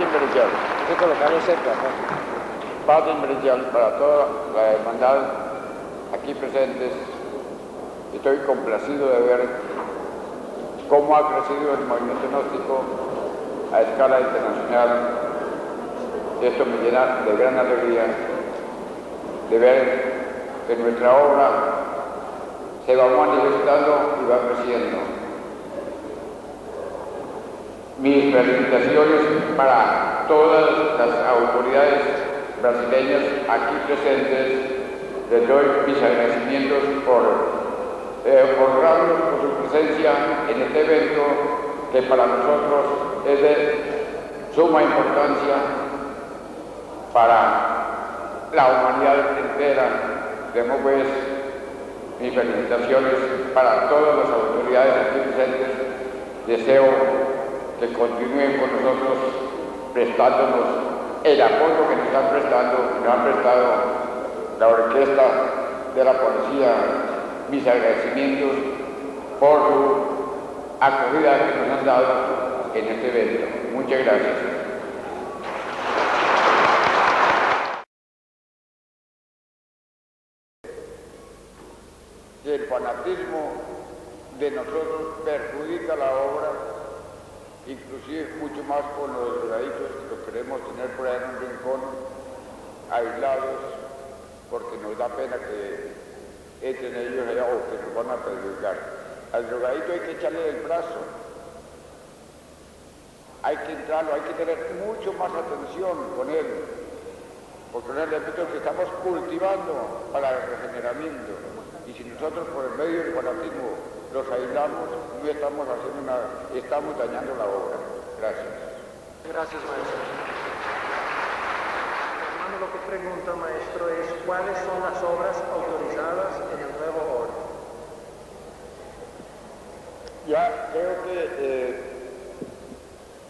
inmerecial. Hay que colocarlo cerca, ¿no? Paz inmerecial para toda la hermandad aquí presentes. Estoy complacido de ver cómo ha crecido el movimiento gnóstico a escala internacional. Esto me llena de gran alegría de ver que nuestra obra se va manifestando y va creciendo. Mis felicitaciones para todas las autoridades brasileñas aquí presentes. Les doy mis agradecimientos por honrarnos por su presencia en este evento que para nosotros es de suma importancia para la humanidad entera. Demos pues mis felicitaciones para todas las autoridades aquí presentes. Deseo que continúen con nosotros prestándonos el apoyo que nos han prestado la orquesta de la policía. Mis agradecimientos por su acogida que nos han dado en este evento. Muchas gracias. Si el fanatismo de nosotros perjudica la obra, inclusive mucho más con los delgaditos que los queremos tener por ahí en un rincón, aislados, porque nos da pena que entren ellos allá o que nos van a perjudicar. Al drogadito hay que echarle el brazo, hay que entrarlo, hay que tener mucho más atención con él, porque es un elemento que estamos cultivando para el regeneramiento. Y si nosotros por el medio del fanatismo los aislamos, no estamos haciendo nada, estamos dañando la obra. Gracias. Gracias, maestro. Hermano, lo que pregunta, maestro, es ¿cuáles son las obras autorizadas en el nuevo orden? Ya creo que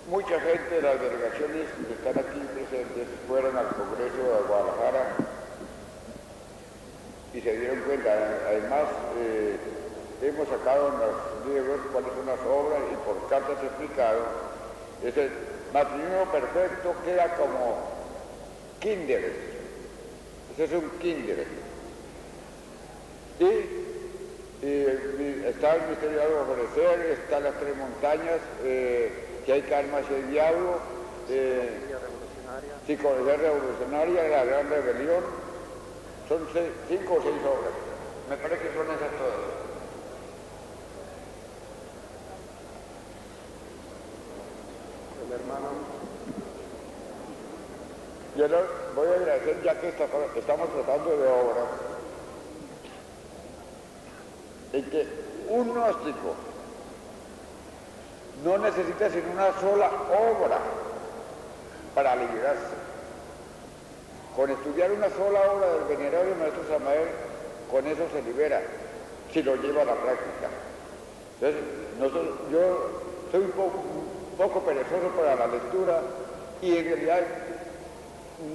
mucha gente de las delegaciones que están aquí presentes fueron al Congreso de Guadalajara y se dieron cuenta. Además, hemos sacado en los libros cuáles son las obras y por cartas explicado. Ese matrimonio perfecto queda como kinder. Ese es un kinder. Y está el misterio de ofrecer, están las tres montañas, que hay karma y el diablo, psicología revolucionaria, la gran rebelión. Son 5 o 6 obras. Me parece que son esas todas. El hermano. Yo les voy a agradecer, ya que estamos tratando de obras, en que un gnóstico no necesita sino una sola obra para liberarse. Con estudiar una sola obra del venerable maestro Samael, con eso se libera, si lo lleva a la práctica. Entonces, yo soy un poco perezoso para la lectura y en realidad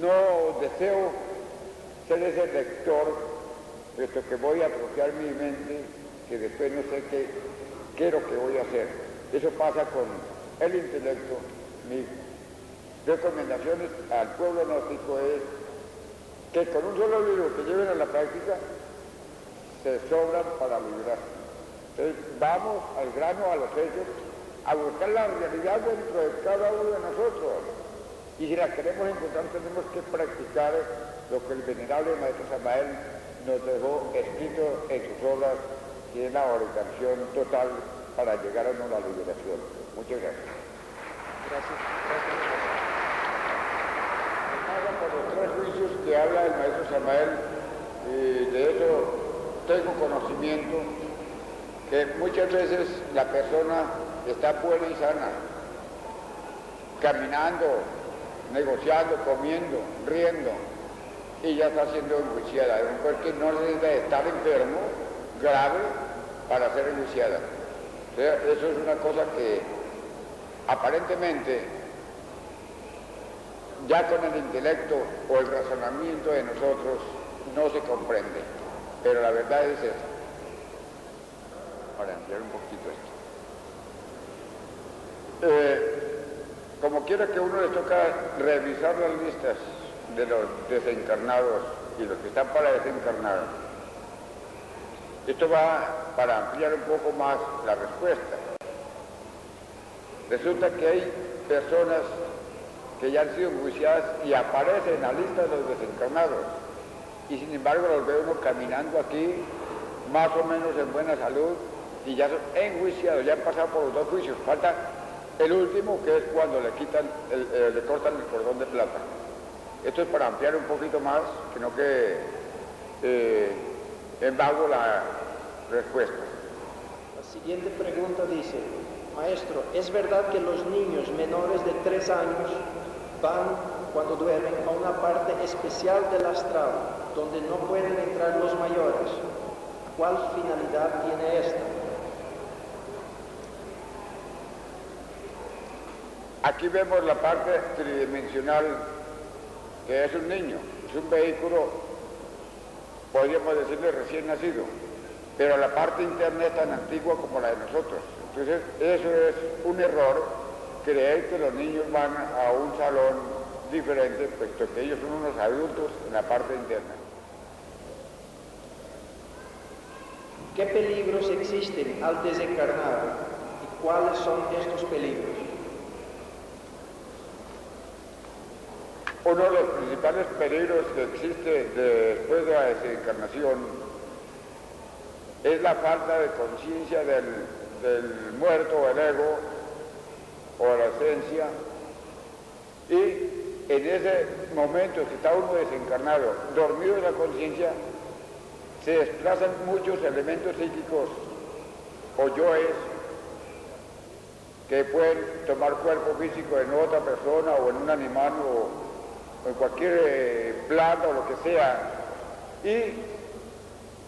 no deseo ser ese lector, puesto que voy a atrofiar mi mente, que después no sé qué es lo que voy a hacer. Eso pasa con el intelecto. Mis recomendaciones al pueblo gnóstico es que con un solo libro que lleven a la práctica se sobran para liberarse. Entonces vamos al grano, a los hechos, a buscar la realidad dentro de cada uno de nosotros. Y si la queremos encontrar, tenemos que practicar lo que el venerable maestro Samael nos dejó escrito en sus obras, que es la orientación total para llegar a la liberación. Muchas gracias. Gracias. Por los 3 juicios que habla el maestro Samael, de eso tengo conocimiento, que muchas veces la persona está buena y sana, caminando, negociando, comiendo, riendo, y ya está siendo enjuiciada, porque no necesita estar enfermo, grave, para ser enjuiciada. O sea, eso es una cosa que aparentemente ya con el intelecto o el razonamiento de nosotros no se comprende, pero la verdad es esa. Para ampliar un poquito esto. como quiera que uno le toca revisar las listas de los desencarnados y los que están para desencarnar, esto va para ampliar un poco más la respuesta. Resulta que hay personas que ya han sido enjuiciadas y aparecen en la lista de los desencarnados, y sin embargo los ve uno caminando aquí, más o menos en buena salud, y ya son enjuiciados, ya han pasado por los dos juicios. Falta el último, que es cuando le cortan el cordón de plata. Esto es para ampliar un poquito más, que no quede en vago la respuesta. La siguiente pregunta dice: maestro, ¿es verdad que los niños menores de 3 años van, cuando duermen, a una parte especial del astral, donde no pueden entrar los mayores? ¿Cuál finalidad tiene esta? Aquí vemos la parte tridimensional, que es un niño, es un vehículo, podríamos decirle recién nacido, pero la parte interna es tan antigua como la de nosotros. Entonces, eso es un error, creer que los niños van a un salón diferente, puesto que ellos son unos adultos en la parte interna. ¿Qué peligros existen al desencarnar y cuáles son estos peligros? Uno de los principales peligros que existe después de la desencarnación es la falta de conciencia del muerto o el ego o la esencia, y en ese momento que está uno desencarnado, dormido en la conciencia, se desplazan muchos elementos psíquicos o yoes que pueden tomar cuerpo físico en otra persona o en un animal o en cualquier planta o lo que sea, y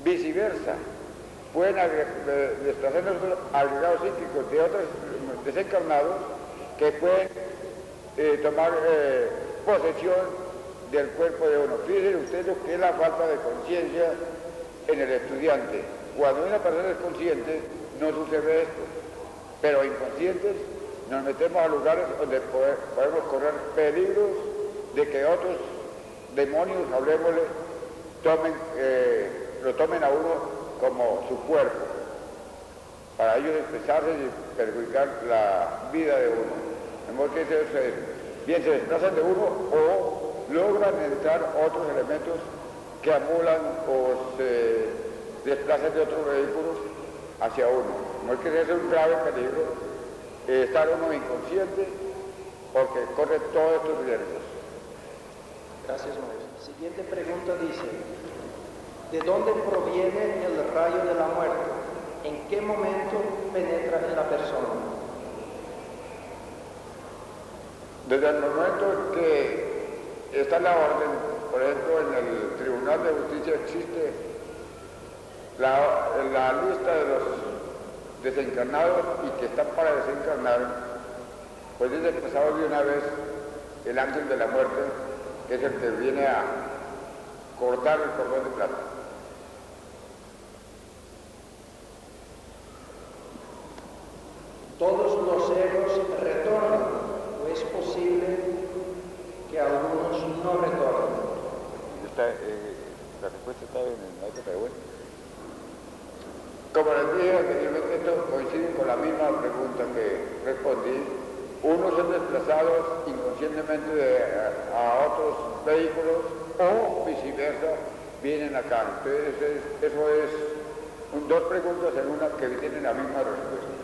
viceversa. Pueden desplazarnos agregados psíquicos de otros desencarnados que pueden tomar posesión del cuerpo de uno. Fíjense ustedes lo que es la falta de conciencia en el estudiante. Cuando una persona es consciente no sucede esto, pero inconscientes nos metemos a lugares donde podemos correr peligros de que otros demonios, hablemosle, lo tomen a uno como su cuerpo, para ellos expresarse y perjudicar la vida de uno. De modo que bien se desplazan de uno o logran entrar otros elementos que amulan o se desplazan de otros vehículos hacia uno. De modo que ese es un grave peligro, estar uno inconsciente, porque corre todos estos riesgos. Gracias, maestro. Siguiente pregunta dice: ¿de dónde proviene el rayo de la muerte? ¿En qué momento penetra en la persona? Desde el momento en que está la orden, por ejemplo, en el Tribunal de Justicia existe la lista de los desencarnados y que están para desencarnar, pues es expresado de una vez el ángel de la muerte, que es el que viene a cortar el cordón de plata. ¿Todos los egos retornan o es posible que algunos no retornen? La respuesta está en el maestro, pero bueno. Como les dije anteriormente, esto coincide con la misma pregunta que respondí. Unos son desplazados inconscientemente a otros vehículos o viceversa, vienen acá. Entonces eso es dos preguntas en una que tienen la misma respuesta.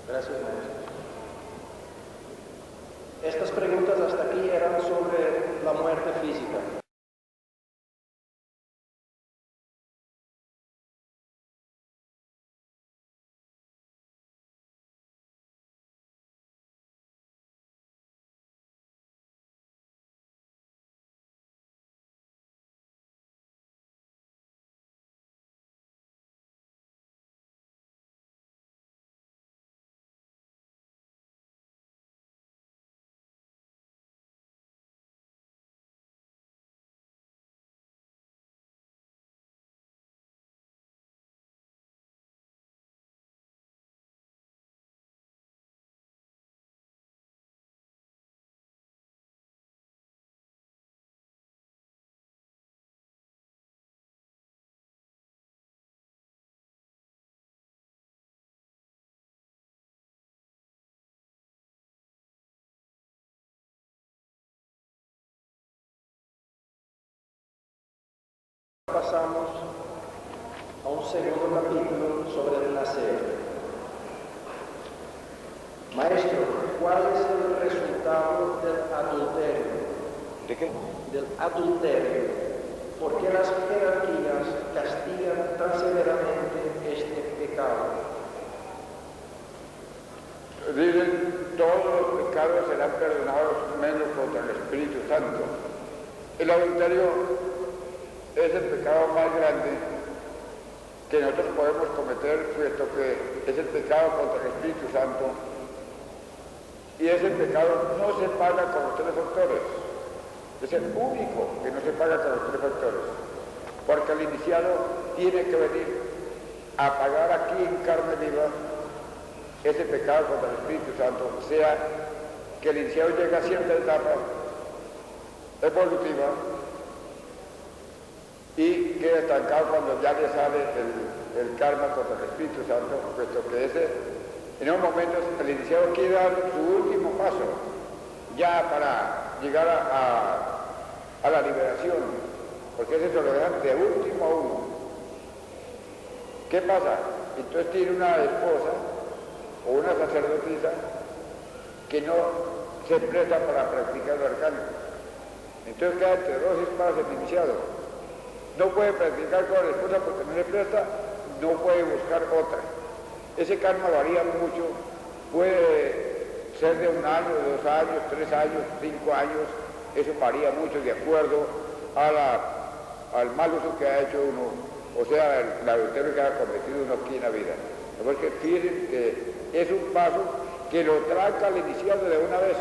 Gracias, maestro. Estas preguntas hasta aquí eran sobre la muerte física. pasamos a un segundo capítulo sobre el nacer. Maestro, ¿cuál es el resultado del adulterio? ¿De qué? Del adulterio. ¿Por qué las jerarquías castigan tan severamente este pecado? Dicen, todos los pecados serán perdonados menos contra el Espíritu Santo. El adulterio es el pecado más grande que nosotros podemos cometer, puesto que es el pecado contra el Espíritu Santo, y ese pecado no se paga con los tres factores. Es el único que no se paga con los tres factores, porque el iniciado tiene que venir a pagar aquí en carne viva ese pecado contra el Espíritu Santo, sea que el iniciado llega a cierta etapa evolutiva y queda estancado cuando ya le sale el karma contra el Espíritu Santo, puesto que en unos momentos el iniciado quiere dar su último paso ya para llegar a la liberación, porque ese se lo dejan de último a uno. ¿Qué pasa? Entonces tiene una esposa o una sacerdotisa que no se presta para practicar el arcano. Entonces queda entre dos espadas el iniciado. No puede practicar con la esposa porque no le presta, no puede buscar otra. Ese karma varía mucho, puede ser de 1 año, 2 años, 3 años, 5 años, eso varía mucho de acuerdo al mal uso que ha hecho uno, o sea, el adulterio que ha cometido uno aquí en la vida. Porque fíjense que es un paso que lo tranca al iniciado de una vez,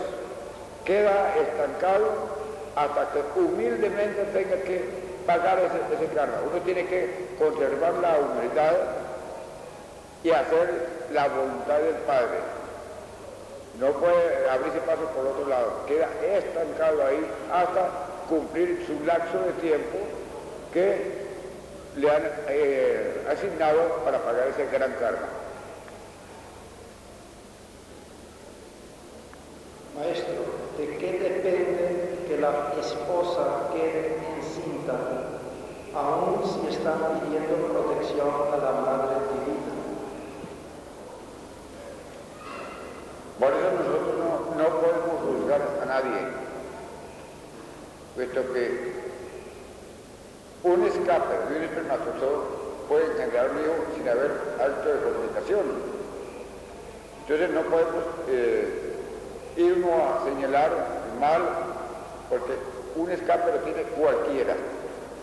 queda estancado hasta que humildemente tenga que pagar ese karma. Uno tiene que conservar la humildad y hacer la voluntad del Padre. No puede abrirse paso por otro lado, queda estancado ahí hasta cumplir su lapso de tiempo que le han asignado para pagar ese gran karma. Maestro, ¿de qué depende que la esposa quede encinta, aun si están pidiendo protección a la Madre Divina? Por eso nosotros no podemos juzgar a nadie, puesto que un escape de un espermatozoide puede generar un hijo sin haber acto de comunicación. Entonces no podemos irnos a señalar mal, porque un escape lo tiene cualquiera.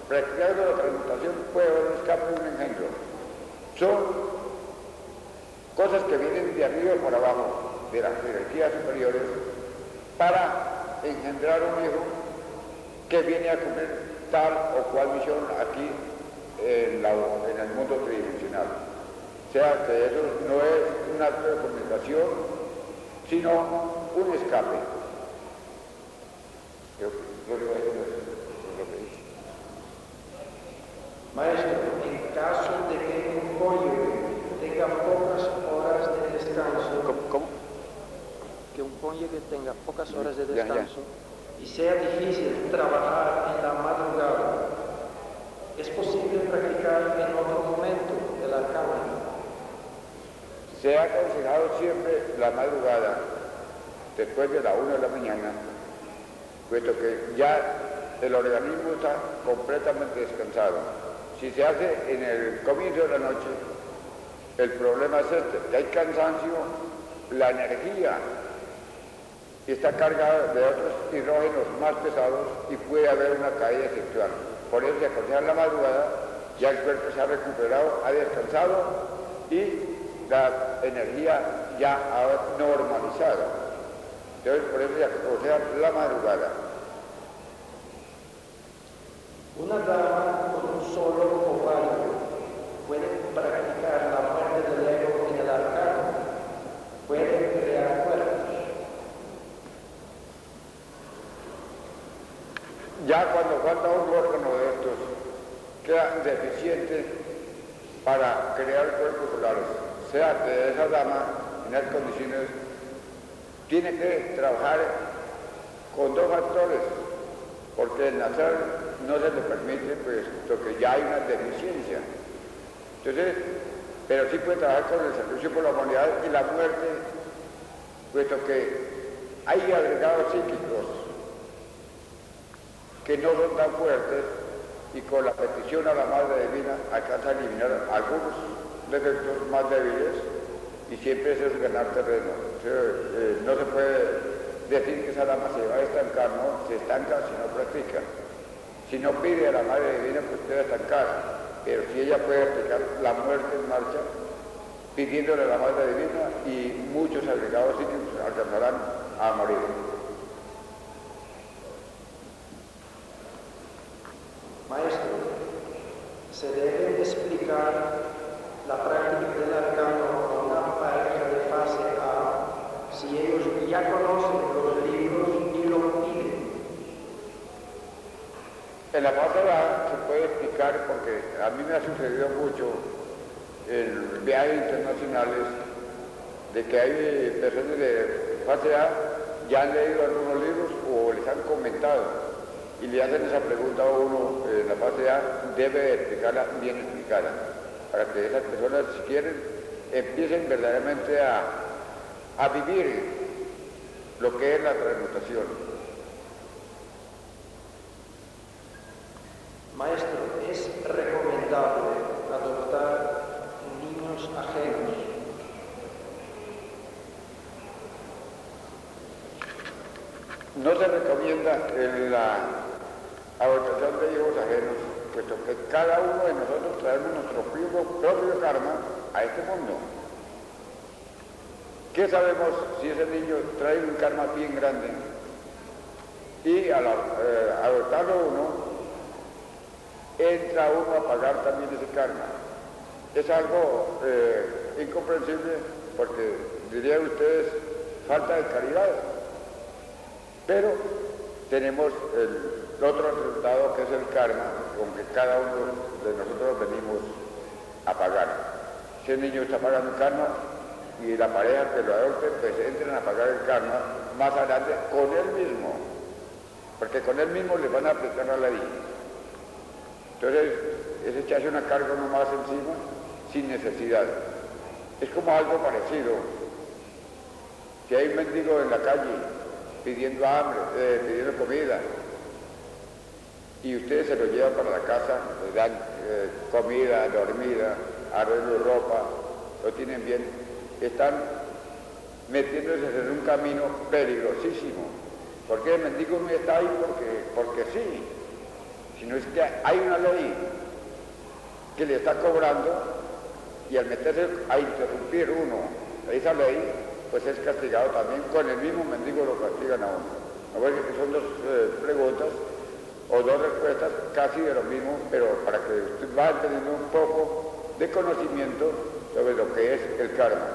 Practicando la transmutación puede haber un escape de un engendro. Son cosas que vienen de arriba para abajo, de las jerarquías superiores, para engendrar un hijo que viene a cumplir tal o cual misión aquí en el mundo tridimensional. O sea que eso no es un acto de comunicación, sino un escape. Maestro, en caso de que un cónyuge tenga pocas horas de descanso, ¿Cómo? que un cónyuge tenga pocas horas de descanso y sea difícil trabajar en la madrugada, ¿es posible practicar en otro momento el arcano? Se ha aconsejado siempre la madrugada, después de la 1 de la mañana, puesto que ya el organismo está completamente descansado. Si se hace en el comienzo de la noche, el problema es que hay cansancio, la energía está cargada de otros hidrógenos más pesados y puede haber una caída sexual. Por eso se aconseja en la madrugada, ya el cuerpo se ha recuperado, ha descansado y la energía ya ha normalizado. Entonces por eso se aconseja la madrugada. Una dama con un solo ovario puede practicar la muerte del ego en el arcano, puede crear cuerpos. Ya cuando falta un órgano de estos, queda deficiente para crear cuerpos solares. O sea que esa dama, en esas condiciones, tiene que trabajar con 2 factores, porque el nacer no se le permite, puesto que ya hay una deficiencia. Entonces, pero sí puede trabajar con el servicio por la humanidad y la muerte, puesto que hay agregados psíquicos que no son tan fuertes y con la petición a la Madre Divina alcanza a eliminar algunos defectos más débiles y siempre eso es ganar terreno. No se puede decir que esa dama se va a estancar, no, se estanca si no practica. Si no pide a la Madre Divina, pues debe estancar. Pero si ella puede aplicar la muerte en marcha, pidiéndole a la Madre Divina, y muchos agregados psíquicos alcanzarán a morir. Maestro, ¿se debe explicar la práctica del arcano a una pareja de fase A si ellos ya conocen los libros y lo piden? En la fase A se puede explicar, porque a mí me ha sucedido mucho en viajes internacionales, de que hay personas de fase A ya han leído algunos libros o les han comentado y le hacen esa pregunta a uno en la fase A, debe explicarla bien explicada, para que esas personas, si quieren, empiecen verdaderamente a vivir lo que es la transmutación. Maestro, ¿es recomendable adoptar niños ajenos? No se recomienda la adoptación de hijos ajenos, puesto que cada uno de nosotros traemos nuestro propio karma a este mundo. ¿Qué sabemos si ese niño trae un karma bien grande? Y al adoptarlo uno, entra uno a pagar también ese karma. Es algo incomprensible, porque dirían ustedes, falta de caridad. Pero tenemos el otro resultado, que es el karma, con que cada uno de nosotros venimos a pagar. Si el niño está pagando el karma y la pareja que lo adopte, pues entran a pagar el karma más adelante con él mismo, porque con él mismo le van a aplicar la ley. Entonces, es echarse una carga nomás encima sin necesidad. Es como algo parecido. Si hay un mendigo en la calle pidiendo hambre, pidiendo comida, y ustedes se lo llevan para la casa, le dan comida, dormida, arreglo de ropa, lo tienen bien, están metiéndose en un camino peligrosísimo, porque el mendigo no está ahí porque sí, sino es que hay una ley que le está cobrando, y al meterse a interrumpir uno esa ley, pues es castigado también, con el mismo mendigo lo castigan a uno. A ver, que son dos preguntas o dos respuestas casi de lo mismo, pero para que usted vaya teniendo un poco de conocimiento sobre lo que es el karma.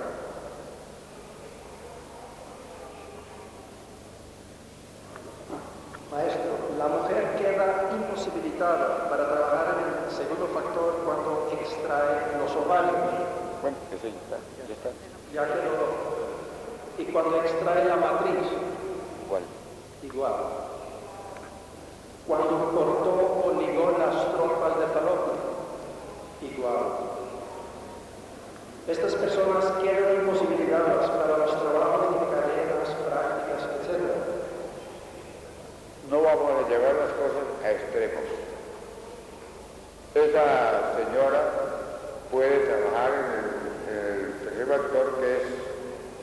Maestro, la mujer queda imposibilitada para trabajar en el segundo factor cuando extrae los ovarios. Bueno, eso ya está. Ya quedó. Y cuando extrae la matriz, igual. Cuando cortó o ligó las trompas de falopio, igual. Estas personas quedan imposibilitadas para los trabajos de cadenas, prácticas, etc. No vamos a llevar las cosas a extremos. Esa señora puede trabajar en el tercer factor, que es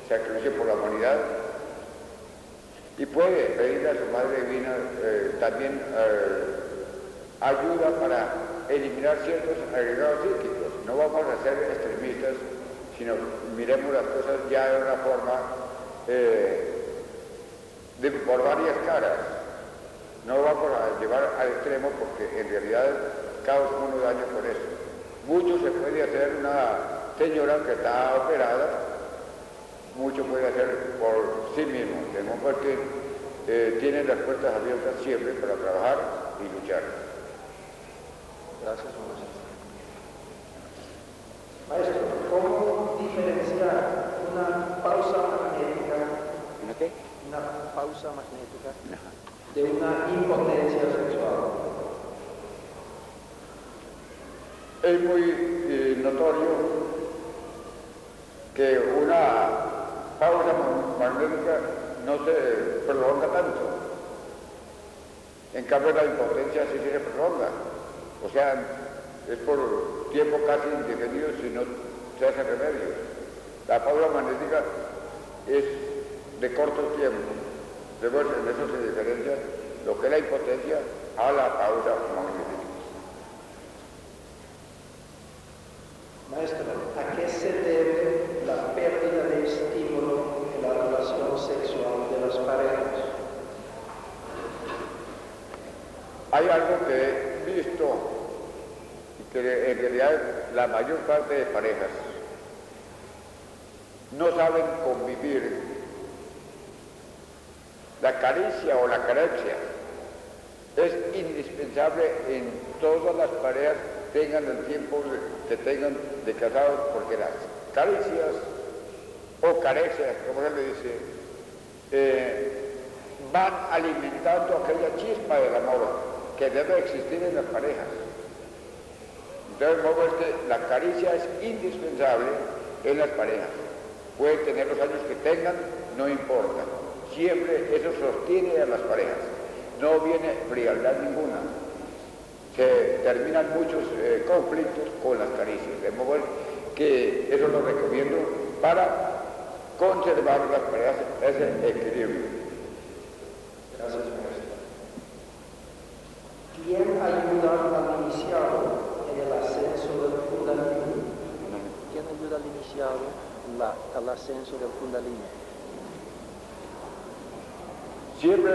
sacrificio por la humanidad, y puede pedirle a su Madre Divina también ayuda para eliminar ciertos agregados psíquicos. No vamos a ser extremistas, sino miremos las cosas ya de una forma por varias caras. No vamos a llevar al extremo, porque en realidad causa uno daño por eso. Mucho se puede hacer una señora que está operada, mucho puede hacer por sí mismo, porque tienen las puertas abiertas siempre para trabajar y luchar. Gracias, maestro. ¿Cómo diferenciar una pausa magnética? ¿Una qué? Una pausa magnética de una impotencia sexual. Es muy notorio que una pausa magnética no se prolonga tanto. En cambio, la impotencia sí se prolonga. O sea, es por tiempo casi indefinido si no se hace remedio. La pausa magnética es de corto tiempo. Luego, en eso se diferencia lo que es la impotencia a la pausa magnética. Maestro, ¿a qué se debe la pérdida de estímulo en la relación sexual de las parejas? Hay algo que he visto y que en realidad la mayor parte de parejas no saben convivir. La caricia o la carexia es indispensable en todas las parejas, tengan el tiempo que tengan de casados, porque las caricias o carecias, como se le dice, van alimentando aquella chispa del amor que debe existir en las parejas. Entonces, de modo es que la caricia es indispensable en las parejas. Pueden tener los años que tengan, no importa. Siempre eso sostiene a las parejas. No viene frialdad ninguna. Se terminan muchos conflictos con las caricias. De modo que eso lo recomiendo para conservar las parejas ese equilibrio. Gracias, maestro. ¿Quién ayuda al iniciado en el ascenso del Kundalini? ¿Quién ayuda al iniciado al ascenso del Kundalini? Siempre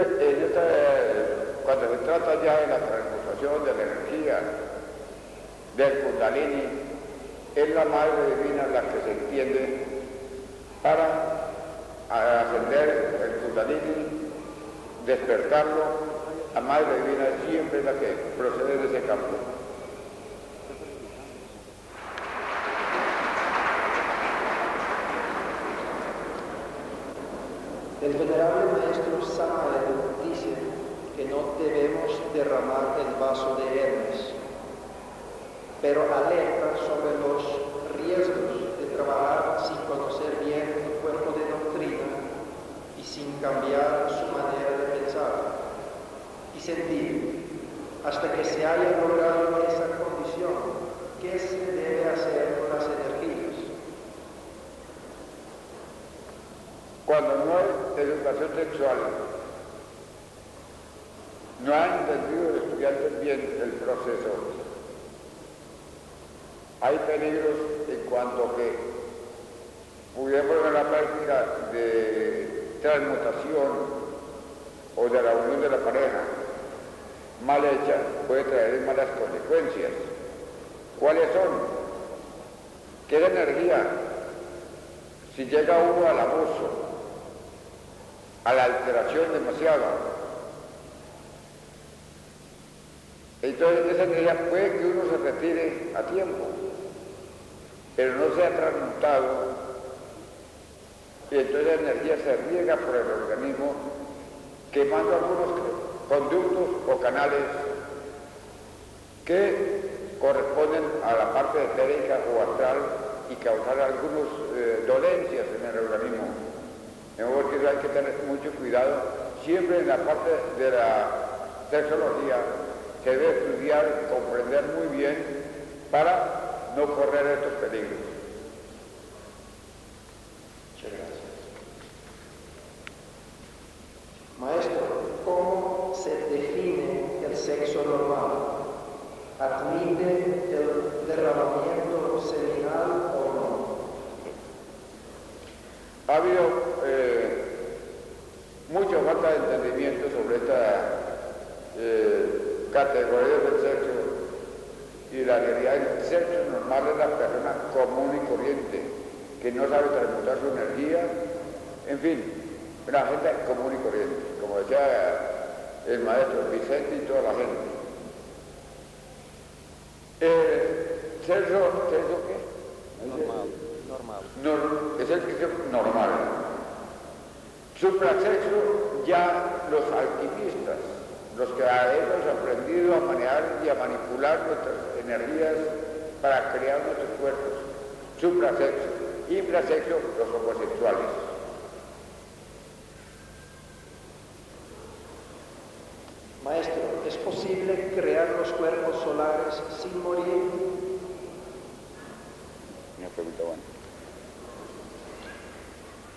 cuando se trata ya de la transmutación de la energía del Kundalini, es la Madre Divina la que se entiende para ascender el Kundalini, despertarlo. La Madre Divina siempre es la que procede de ese campo. El venerable maestro Samael dice que no debemos derramar el vaso de Hermes, pero alerta sobre los riesgos de trabajar sin conocer bien el cuerpo de doctrina y sin cambiar su manera de pensar y sentir hasta que se haya logrado esa condición. ¿Qué se debe hacer con las energías? Cuando no hay educación sexual, no han entendido los estudiantes bien el proceso, hay peligros en cuanto que pudiéramos ver la práctica de transmutación o de la unión de la pareja mal hecha puede traer malas consecuencias. ¿Cuáles son? ¿Qué energía? Si llega uno al abuso, a la alteración demasiada, entonces esa energía puede que uno se retire a tiempo, pero no sea transmutado, y entonces la energía se riega por el organismo, quemando algunos conductos o canales que corresponden a la parte etérica o astral y causar algunas dolencias en el organismo. De modo que hay que tener mucho cuidado. Siempre en la parte de la sexología se debe estudiar y comprender muy bien para no correr estos peligros. Muchas gracias. Maestro, ¿cómo se define el sexo normal? ¿Admite el derramamiento seminal o no? Ha habido mucha falta de entendimiento sobre esta categoría del sexo, y la realidad del sexo normal es la persona común y corriente que no sabe transmutar su energía, en fin, una gente común y corriente, como decía el maestro Vicente y toda la gente. ¿Sexo qué? Normal. Es el sexo normal. Suprasexo ya los alquimistas, los que hemos aprendido a manejar y a manipular nuestras energías para crear nuestros cuerpos, suprasexo, infrasexo, los homosexuales. Maestro, ¿es posible crear los cuerpos solares sin morir? Una pregunta buena.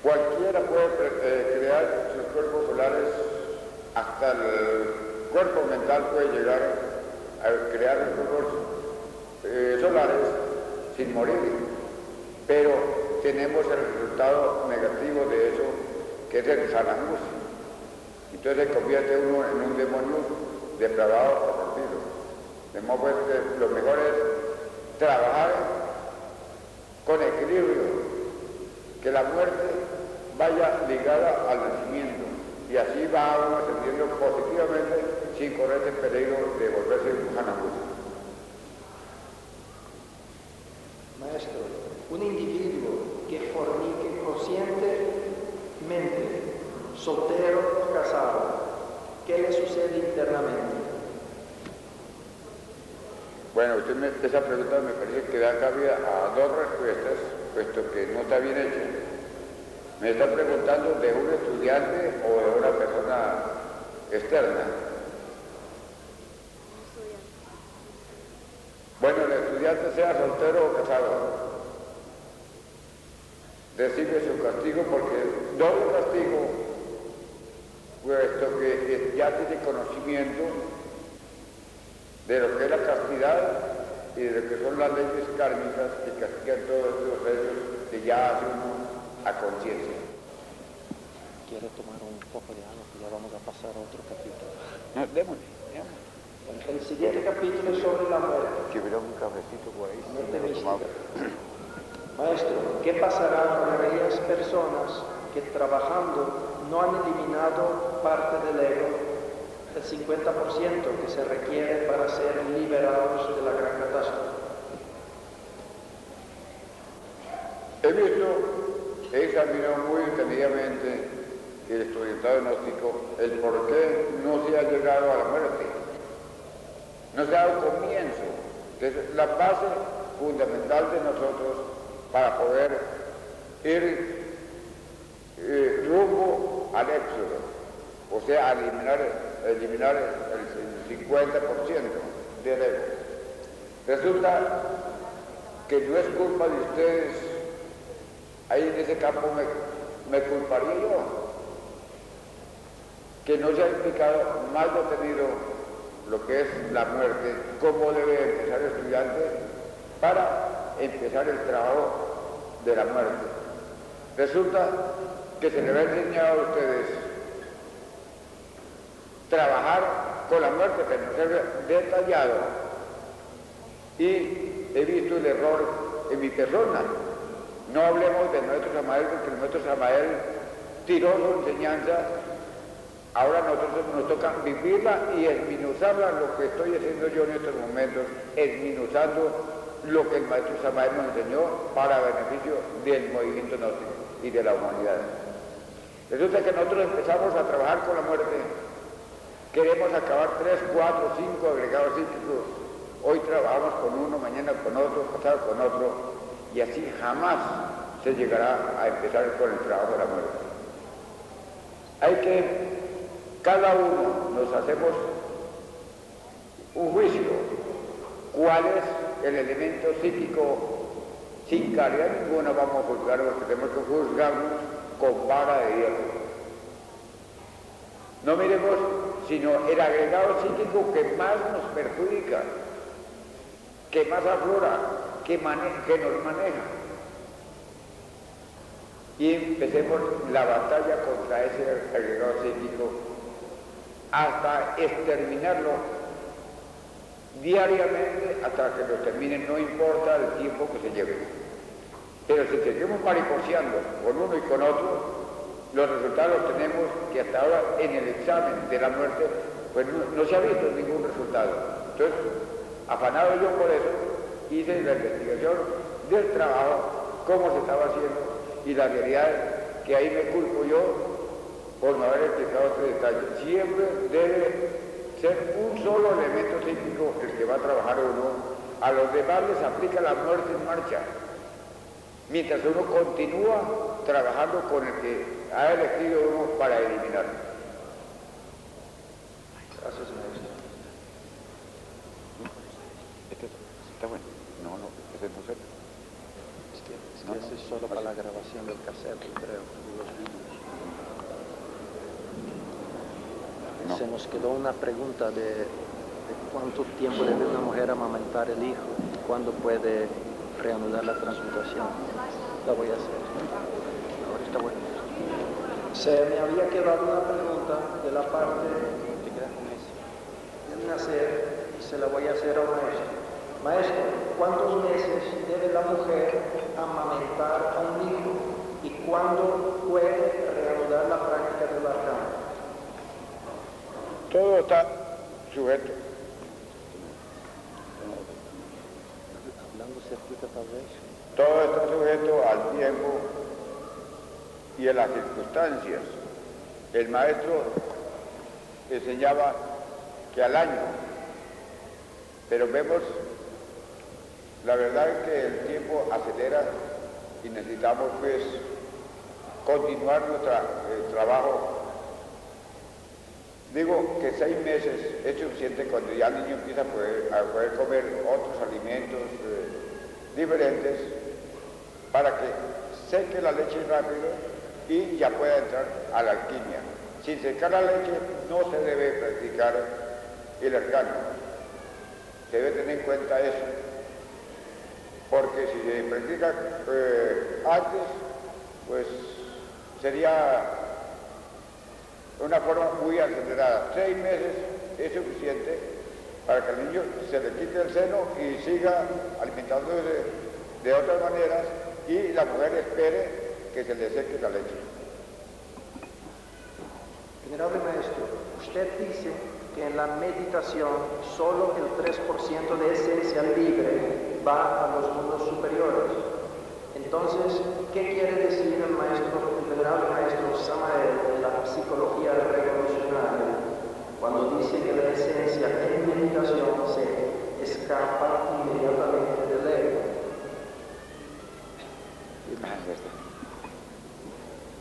Cualquiera puede crear sus cuerpos solares, hasta el cuerpo mental puede llegar a crear los cuerpos solares sin morir, pero tenemos el resultado negativo de eso, que es el Janamus. Entonces se convierte uno en un demonio depravado, corrompido. De modo que lo mejor es trabajar con equilibrio, que la muerte vaya ligada al nacimiento, y así va uno ascendiendo positivamente sin correr el peligro de volverse un Janamus. Maestro, un individuo que fornique conscientemente, soltero o casado, ¿qué le sucede internamente? Bueno, esa pregunta me parece que da cabida a dos respuestas, puesto que no está bien hecha. Me está preguntando de un estudiante o de una persona externa. Bueno, el estudiante sea soltero o casado, recibe su castigo porque doble castigo, puesto que ya tiene conocimiento de lo que es la castidad y de lo que son las leyes kármicas que castigan todos los hechos que ya hace uno a conciencia. Quiero tomar un poco de agua, que ya vamos a pasar a otro capítulo. No, démosle. El siguiente capítulo es sobre la muerte. Que hubiera un cafecito por ahí. Muerte mística. Maestro, ¿qué pasará con aquellas personas que trabajando no han eliminado parte del ego, el 50% que se requiere para ser liberados de la gran catástrofe? He examinado muy detenidamente el estudiantado gnóstico, el por qué no se ha llegado a la muerte. No se ha dado comienzo. Entonces, la base fundamental de nosotros para poder ir rumbo al éxodo, o sea, eliminar el 50% del ego. Resulta que no es culpa de ustedes, ahí en ese campo me culparía yo, que no se ha explicado más detenido lo que es la muerte, cómo debe empezar el estudiante para empezar el trabajo de la muerte. Resulta que se les ha enseñado a ustedes trabajar con la muerte, pero no ser detallado. Y he visto el error en mi persona. No hablemos de nuestro Samael, porque nuestro Samael tiró su enseñanza. Ahora a nosotros nos toca vivirla y esminuzarla, lo que estoy haciendo yo en estos momentos, esminuzando lo que el maestro Samael nos enseñó para beneficio del movimiento gnóstico y de la humanidad. Resulta que nosotros empezamos a trabajar con la muerte, queremos acabar 3, 4, 5 agregados psíquicos, hoy trabajamos con uno, mañana con otro, pasado con otro, y así jamás se llegará a empezar con el trabajo de la muerte. Hay que, cada uno nos hacemos un juicio, cuál es el elemento psíquico, sin calidad ninguna vamos a juzgar, porque tenemos que juzgarnos con vara de hierro. No miremos sino el agregado psíquico que más nos perjudica, que más aflora, que nos maneja. Y empecemos la batalla contra ese agregado psíquico hasta exterminarlo diariamente hasta que lo terminen, no importa el tiempo que se lleve. Pero si seguimos mariposeando con uno y con otro, los resultados los tenemos que hasta ahora en el examen de la muerte, pues no se ha visto ningún resultado. Entonces, afanado yo por eso, hice la investigación del trabajo, cómo se estaba haciendo, y la realidad es que ahí me culpo yo por no haber explicado este detalle. Siempre debe ser un solo elemento psíquico el que va a trabajar uno A los demás les aplica la muerte en marcha, mientras uno continúa trabajando con el que ha elegido uno para eliminar. Gracias, maestro. Este está bueno. No, ese no sé. Es que ese es solo para la grabación del cassette, yo creo, de los vídeos. No. Se nos quedó una pregunta de cuánto tiempo debe una mujer amamantar el hijo, cuándo puede reanudar la transmutación. La voy a hacer. Ahora está bueno. Se me había quedado una pregunta de la parte Te quedas con eso. del nacer y se la voy a hacer al maestro. Maestro, ¿cuántos meses debe la mujer amamentar a un hijo y cuándo puede reanudar la práctica del arcano? Todo está sujeto. Hablando cerquita tal vez. Todo está sujeto al tiempo y a las circunstancias. El maestro enseñaba que al año, pero vemos, la verdad es que el tiempo acelera y necesitamos pues continuar nuestro trabajo. Digo que 6 meses es suficiente cuando ya el niño empieza a poder comer otros alimentos diferentes para que seque la leche rápido y ya pueda entrar a la alquimia. Sin secar la leche no se debe practicar el arcano. Se debe tener en cuenta eso. Porque si se practica antes, pues sería una forma muy acelerada. 6 meses es suficiente para que el niño se le quite el seno y siga alimentándose de otras maneras y la mujer espere que se le seque la leche. Venerable maestro, usted dice que en la meditación solo el 3% de esencia libre va a los mundos superiores. Entonces, ¿qué quiere decir el venerable maestro Samael de la psicología revolucionaria cuando dice que la esencia en meditación se escapa inmediatamente del ego?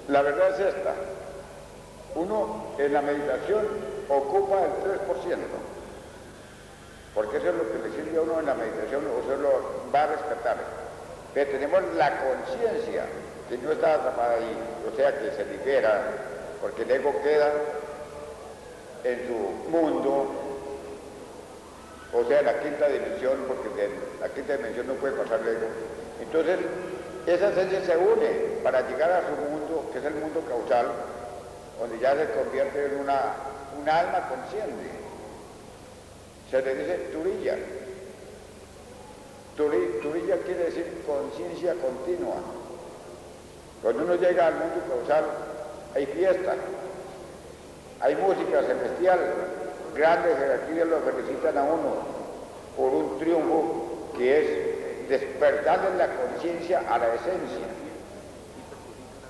La verdad es esta. Uno en la meditación ocupa el 3%, porque eso es lo que le sirve a uno en la meditación, o se lo va a rescatar. Pero tenemos la conciencia que no está atrapada ahí, o sea que se libera, porque el ego queda en su mundo, o sea en la quinta dimensión, porque de la quinta dimensión no puede pasar el ego. Entonces, esa esencia se une para llegar a su mundo, que es el mundo causal, donde ya se convierte en un alma consciente. Se le dice turilla. Turilla quiere decir conciencia continua. Cuando uno llega al mundo causal, hay fiesta, hay música celestial, grandes jerarquías lo felicitan a uno por un triunfo que es despertarle la conciencia a la esencia.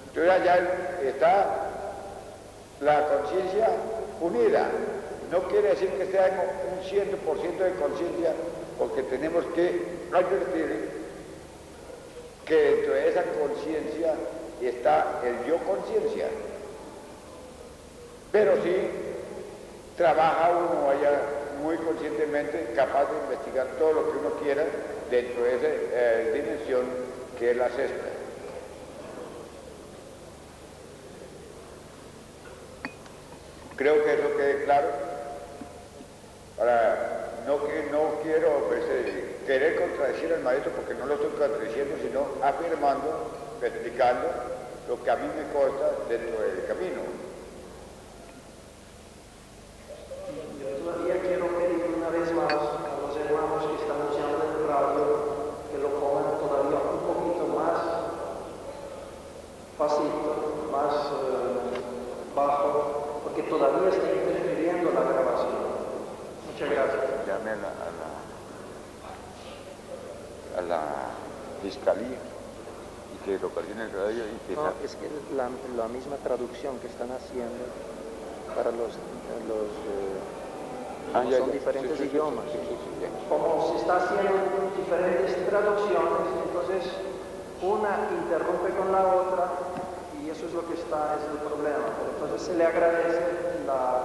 Entonces allá está la conciencia unida. No quiere decir que seamos un 100% de conciencia, porque tenemos que advertir que dentro de esa conciencia está el yo conciencia. Pero sí trabaja uno allá muy conscientemente, capaz de investigar todo lo que uno quiera dentro de esa dimensión que es la sexta. Creo que eso quede claro. Ahora, no quiero pues, querer contradecir al maestro, porque no lo estoy contradiciendo, sino afirmando, explicando lo que a mí me consta dentro del camino. Yo todavía quiero pedir una vez más a los hermanos que están escuchando en el radio que lo pongan todavía un poquito más pasito, más bajo, porque todavía está interfiriendo la grabación. Muchas gracias. Llame a la fiscalía y que lo ocasione el radio y que... No, es que la misma traducción que están haciendo para los Son diferentes idiomas. Como se está haciendo diferentes traducciones, entonces una interrumpe con la otra y eso es lo que es el problema. Pero entonces se le agradece la...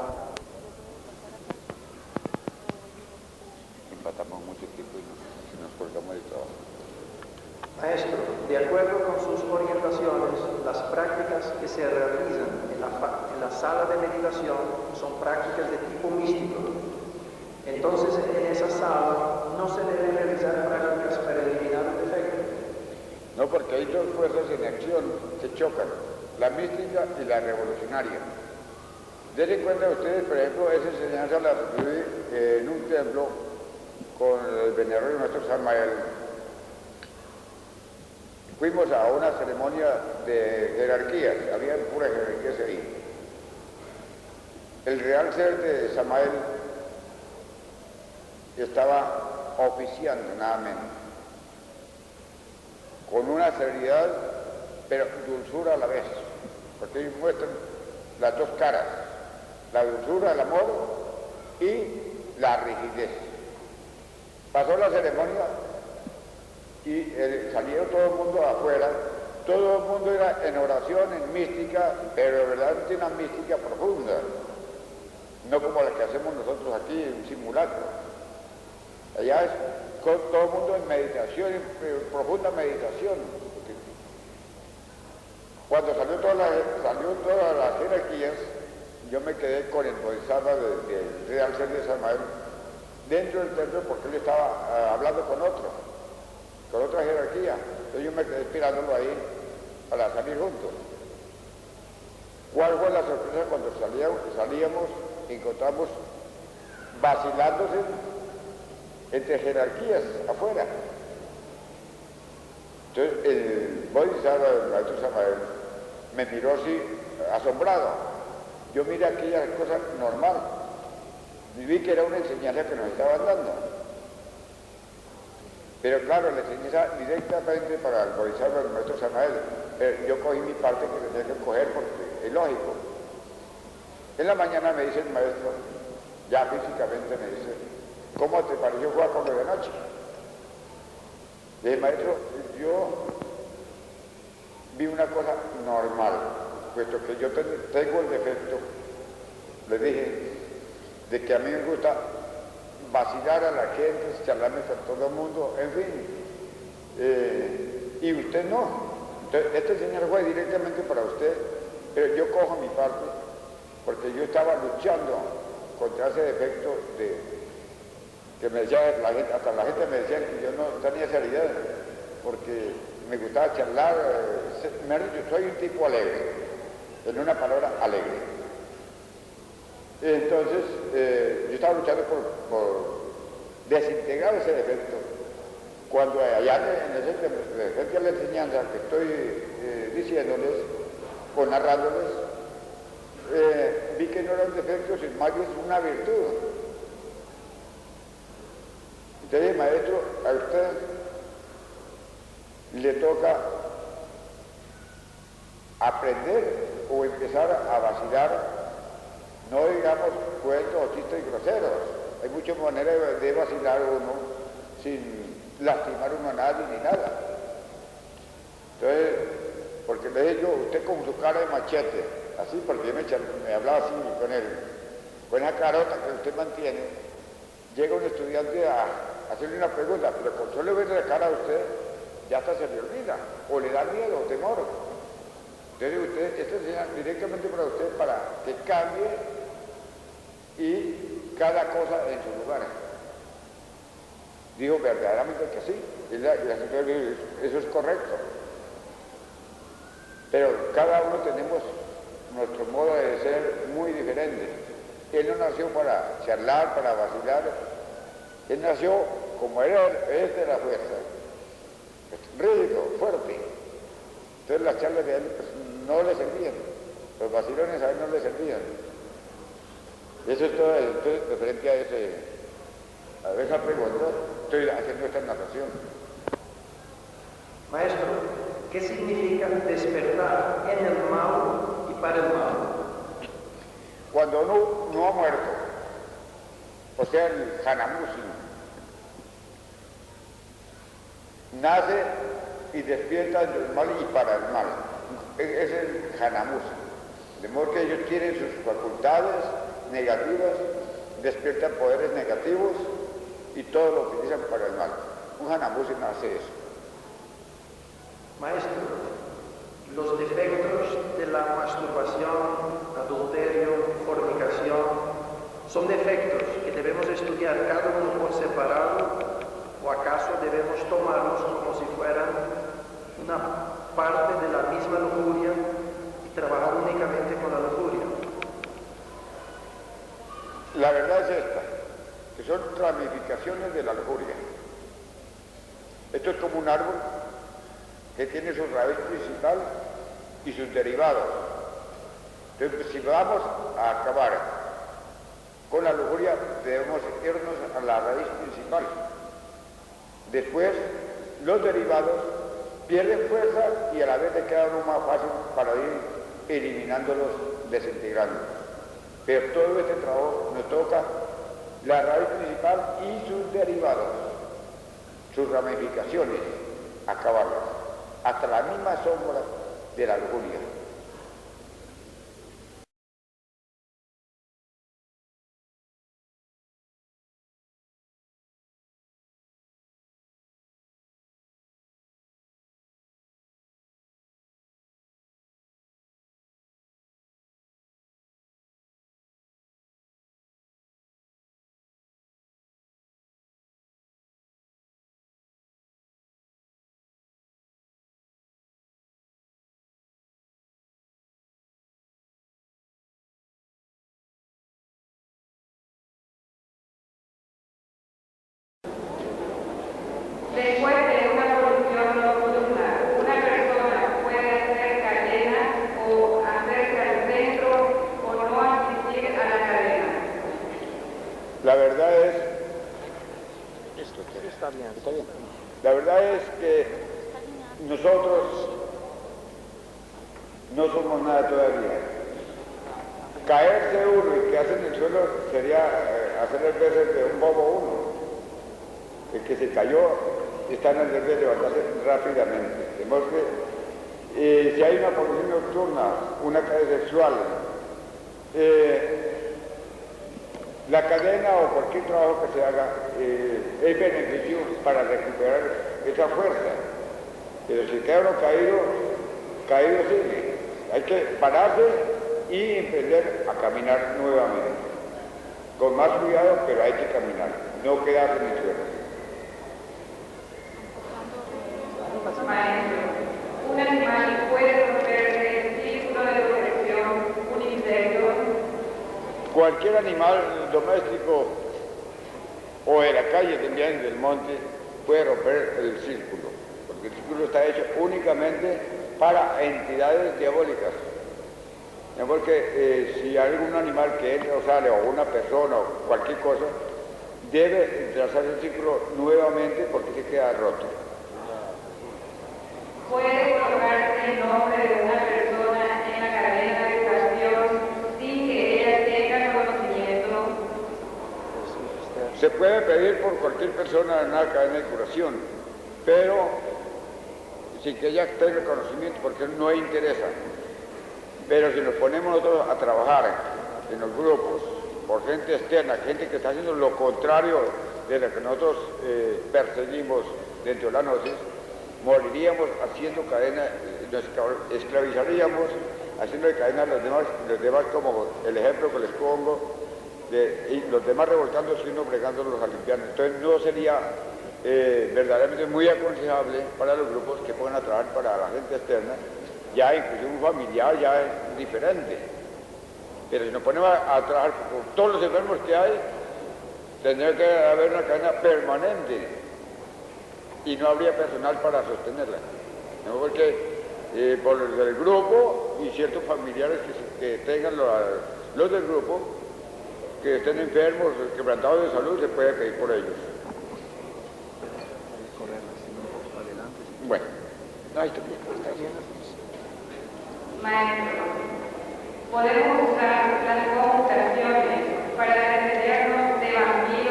Empatamos mucho tiempo y nos colgamos del trabajo. Maestro, de acuerdo con sus orientaciones, las prácticas que se realizan en la sala de meditación son prácticas de tipo místico. Entonces, en esa sala no se deben realizar prácticas para eliminar el defecto. No, porque hay dos fuerzas en acción que chocan, la mística y la revolucionaria. Dense cuenta ustedes, por ejemplo, esa enseñanza la recibí en un templo con el venerable maestro Samael. Fuimos a una ceremonia de jerarquías, había puras jerarquías ahí. El real ser de Samael estaba oficiando nada menos, con una seriedad, pero dulzura a la vez, porque ellos muestran las dos caras, la dulzura, el amor y la rigidez. Pasó la ceremonia y salieron todo el mundo afuera, todo el mundo era en oración, en mística, pero verdaderamente una mística profunda, no como la que hacemos nosotros aquí, un simulacro. Allá es todo el mundo en meditación, en profunda meditación. Cuando salió todas las jerarquías, yo me quedé con el bodhisattva del Real Ser de Samael dentro del templo porque él estaba hablando con otra jerarquía. Entonces yo me quedé esperándolo ahí para salir juntos. ¿Cuál fue la sorpresa cuando salíamos y encontramos vacilándose entre jerarquías afuera? Entonces el bodhisattva del maestro Samael me miró así, asombrado. Yo miré aquella cosa normal y vi que era una enseñanza que nos estaban dando. Pero claro, la enseñanza directamente para el bodhisattva del maestro Samael. Yo cogí mi parte que tenía que coger porque es lógico. En la mañana me dice el maestro, ya físicamente me dice, ¿cómo te pareció jugar con lo de anoche? Le dije, maestro, yo vi una cosa normal, puesto que yo tengo el defecto, le dije, de que a mí me gusta vacilar a la gente, charlarme con todo el mundo, en fin, y usted no. Entonces, este señor fue directamente para usted, pero yo cojo mi parte, porque yo estaba luchando contra ese defecto que me decía hasta la gente me decía que yo no tenía seriedad, porque me gustaba charlar, soy un tipo alegre, en una palabra alegre. Entonces, yo estaba luchando por desintegrar ese defecto. Cuando allá en ese defecto de la enseñanza que estoy diciéndoles o narrándoles, vi que no era un defecto, sino más bien una virtud. Entonces, maestro, a usted le toca aprender o empezar a vacilar, no digamos cuentos, chistes groseros. Hay muchas maneras de vacilar uno sin lastimar uno a nadie ni nada. Entonces, porque le dije yo, usted con su cara de machete, así, porque me hablaba así con esa carota que usted mantiene, llega un estudiante a hacerle una pregunta, pero con solo ver la cara a usted, ya hasta se le olvida, o le da miedo o temor. Entonces usted, esto enseña directamente para usted para que cambie y cada cosa en su lugar. Dijo verdaderamente que sí, y la señora dijo, eso es correcto. Pero cada uno tenemos nuestro modo de ser muy diferente. Él no nació para charlar, para vacilar, él nació como era, es de la fuerza, rígido, fuerte. Entonces las charlas de él pues, no le servían, los vacilones a él no le servían. Eso es todo, entonces, referente a esa pregunta, estoy haciendo esta narración. Maestro, ¿qué significa despertar en el mal y para el mal? Cuando uno no ha muerto sea el Hanamusi, nace y despierta del mal y para el mal. Es el Hanamusi. De modo que ellos tienen sus facultades negativas, despiertan poderes negativos y todo lo utilizan para el mal. Un Hanamusi nace eso. Maestro, los defectos de la masturbación, adulterio, fornicación, ¿son defectos que debemos estudiar cada uno por separado o acaso debemos tomarlos como si fueran una parte de la misma lujuria y trabajar únicamente con la lujuria? La verdad es esta, que son ramificaciones de la lujuria. Esto es como un árbol que tiene su raíz principal y sus derivados. Entonces, si vamos a acabar con la lujuria, debemos irnos a la raíz principal. Después, los derivados pierden fuerza y a la vez le queda uno más fácil para ir eliminándolos, desintegrándolos. Pero todo este trabajo nos toca la raíz principal y sus derivados, sus ramificaciones, acabarlas, hasta la misma sombra de la lujuria. Después de una polución nocturna, una persona puede hacer cadena o hacerse al centro o no asistir a la cadena. La verdad es, Esto está bien. la verdad es que nosotros no somos nada todavía. Caerse uno y quedarse en el suelo sería hacer el veces de un bobo uno. El que se cayó está en el deber de levantarse rápidamente. De modo que si hay una polución nocturna, una cadena sexual, la cadena o cualquier trabajo que se haga es beneficio para recuperar esa fuerza. Pero si queda uno caído sigue. Hay que pararse y emprender a caminar nuevamente. Con más cuidado, pero hay que caminar, no quedarse en el suelo. Maestro, un animal puede romperse el círculo de protección, un insecto. Cualquier animal doméstico o de la calle también del monte puede romper el círculo, porque el círculo está hecho únicamente para entidades diabólicas. Porque si hay algún animal que entra o sale, o una persona o cualquier cosa, debe trazar el círculo nuevamente porque se queda roto. Puede colocarse el nombre de una persona en la cadena de curación sin que ella tenga conocimiento. Se puede pedir por cualquier persona en una cadena de curación, pero sin que ella tenga conocimiento, porque no interesa. Pero si nos ponemos nosotros a trabajar en los grupos por gente externa, gente que está haciendo lo contrario de lo que nosotros perseguimos dentro de la gnosis, moriríamos haciendo cadena, nos esclavizaríamos haciendo de cadena a los demás como el ejemplo que les pongo, y los demás revolcándose y uno bregándolos a limpiar. Entonces no sería verdaderamente muy aconsejable para los grupos que pongan a trabajar para la gente externa, ya incluso un familiar ya es diferente. Pero si nos ponemos a trabajar con todos los enfermos que hay, tendría que haber una cadena permanente y no habría personal para sostenerla. ¿No? Porque por el grupo y ciertos familiares que tengan los del grupo, que estén enfermos, quebrantados de salud, se puede pedir por ellos. Bueno, ahí está bien. Maestro, podemos usar las conmutaciones para defendernos de vampiros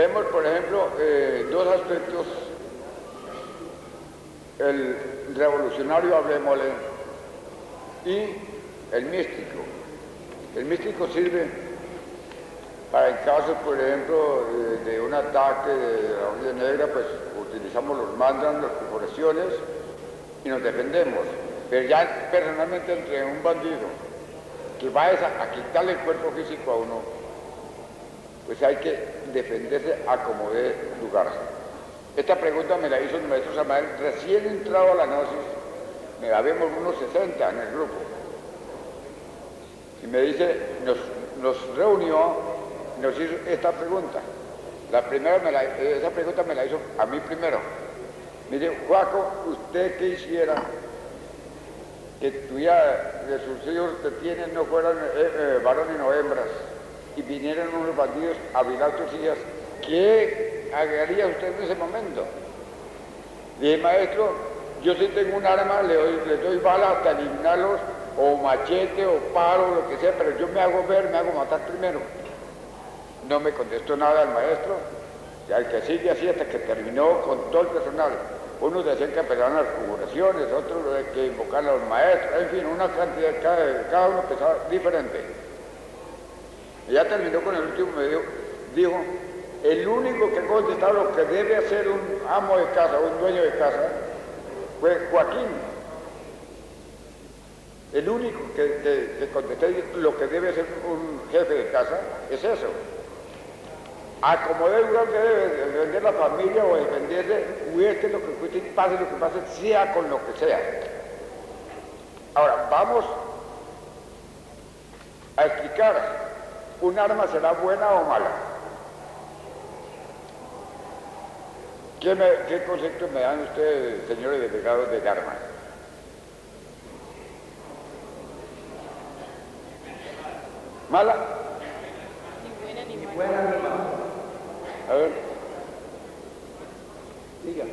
vemos, por ejemplo, dos aspectos: el revolucionario, hablemosle, y el místico. El místico sirve para, en caso, por ejemplo, de un ataque de la Orden Negra, pues utilizamos los mantras, las corporaciones y nos defendemos. Pero ya personalmente, entre un bandido que va a quitarle el cuerpo físico a uno, pues hay que defenderse a como dé lugar. Esta pregunta me la hizo el maestro Samael recién entrado a la gnosis. Me habíamos unos 60 en el grupo. Y me dice, nos reunió, nos hizo esta pregunta. Esa pregunta me la hizo a mí primero. Me dice, Joaco, ¿usted qué hiciera que tuviera, de sus hijos que tienen no fueran varones o hembras, y vinieran unos bandidos a violar tus hijas? ¿Qué haría usted en ese momento? Dije, maestro, yo sí tengo un arma, les doy bala hasta eliminarlos, o machete, o palo, lo que sea, pero yo me hago ver, me hago matar primero. No me contestó nada el maestro, al que sigue así hasta que terminó con todo el personal. Unos decían que empezaban las conjuraciones, otros que invocaban a los maestros, en fin, una cantidad, cada uno pensaba diferente. Y ya terminó con el último, dijo, el único que contestaba lo que debe hacer un amo de casa, un dueño de casa, fue Joaquín. El único que contestó lo que debe hacer un jefe de casa es eso. Acomodar el lugar que debe defender la familia o defenderse, cueste lo que cueste, pase lo que pase, sea con lo que sea. Ahora, vamos a explicar, ¿un arma será buena o mala? ¿Qué concepto me dan ustedes, señores delegados, del arma? ¿Mala? Ni buena ni mala. A ver. Diga.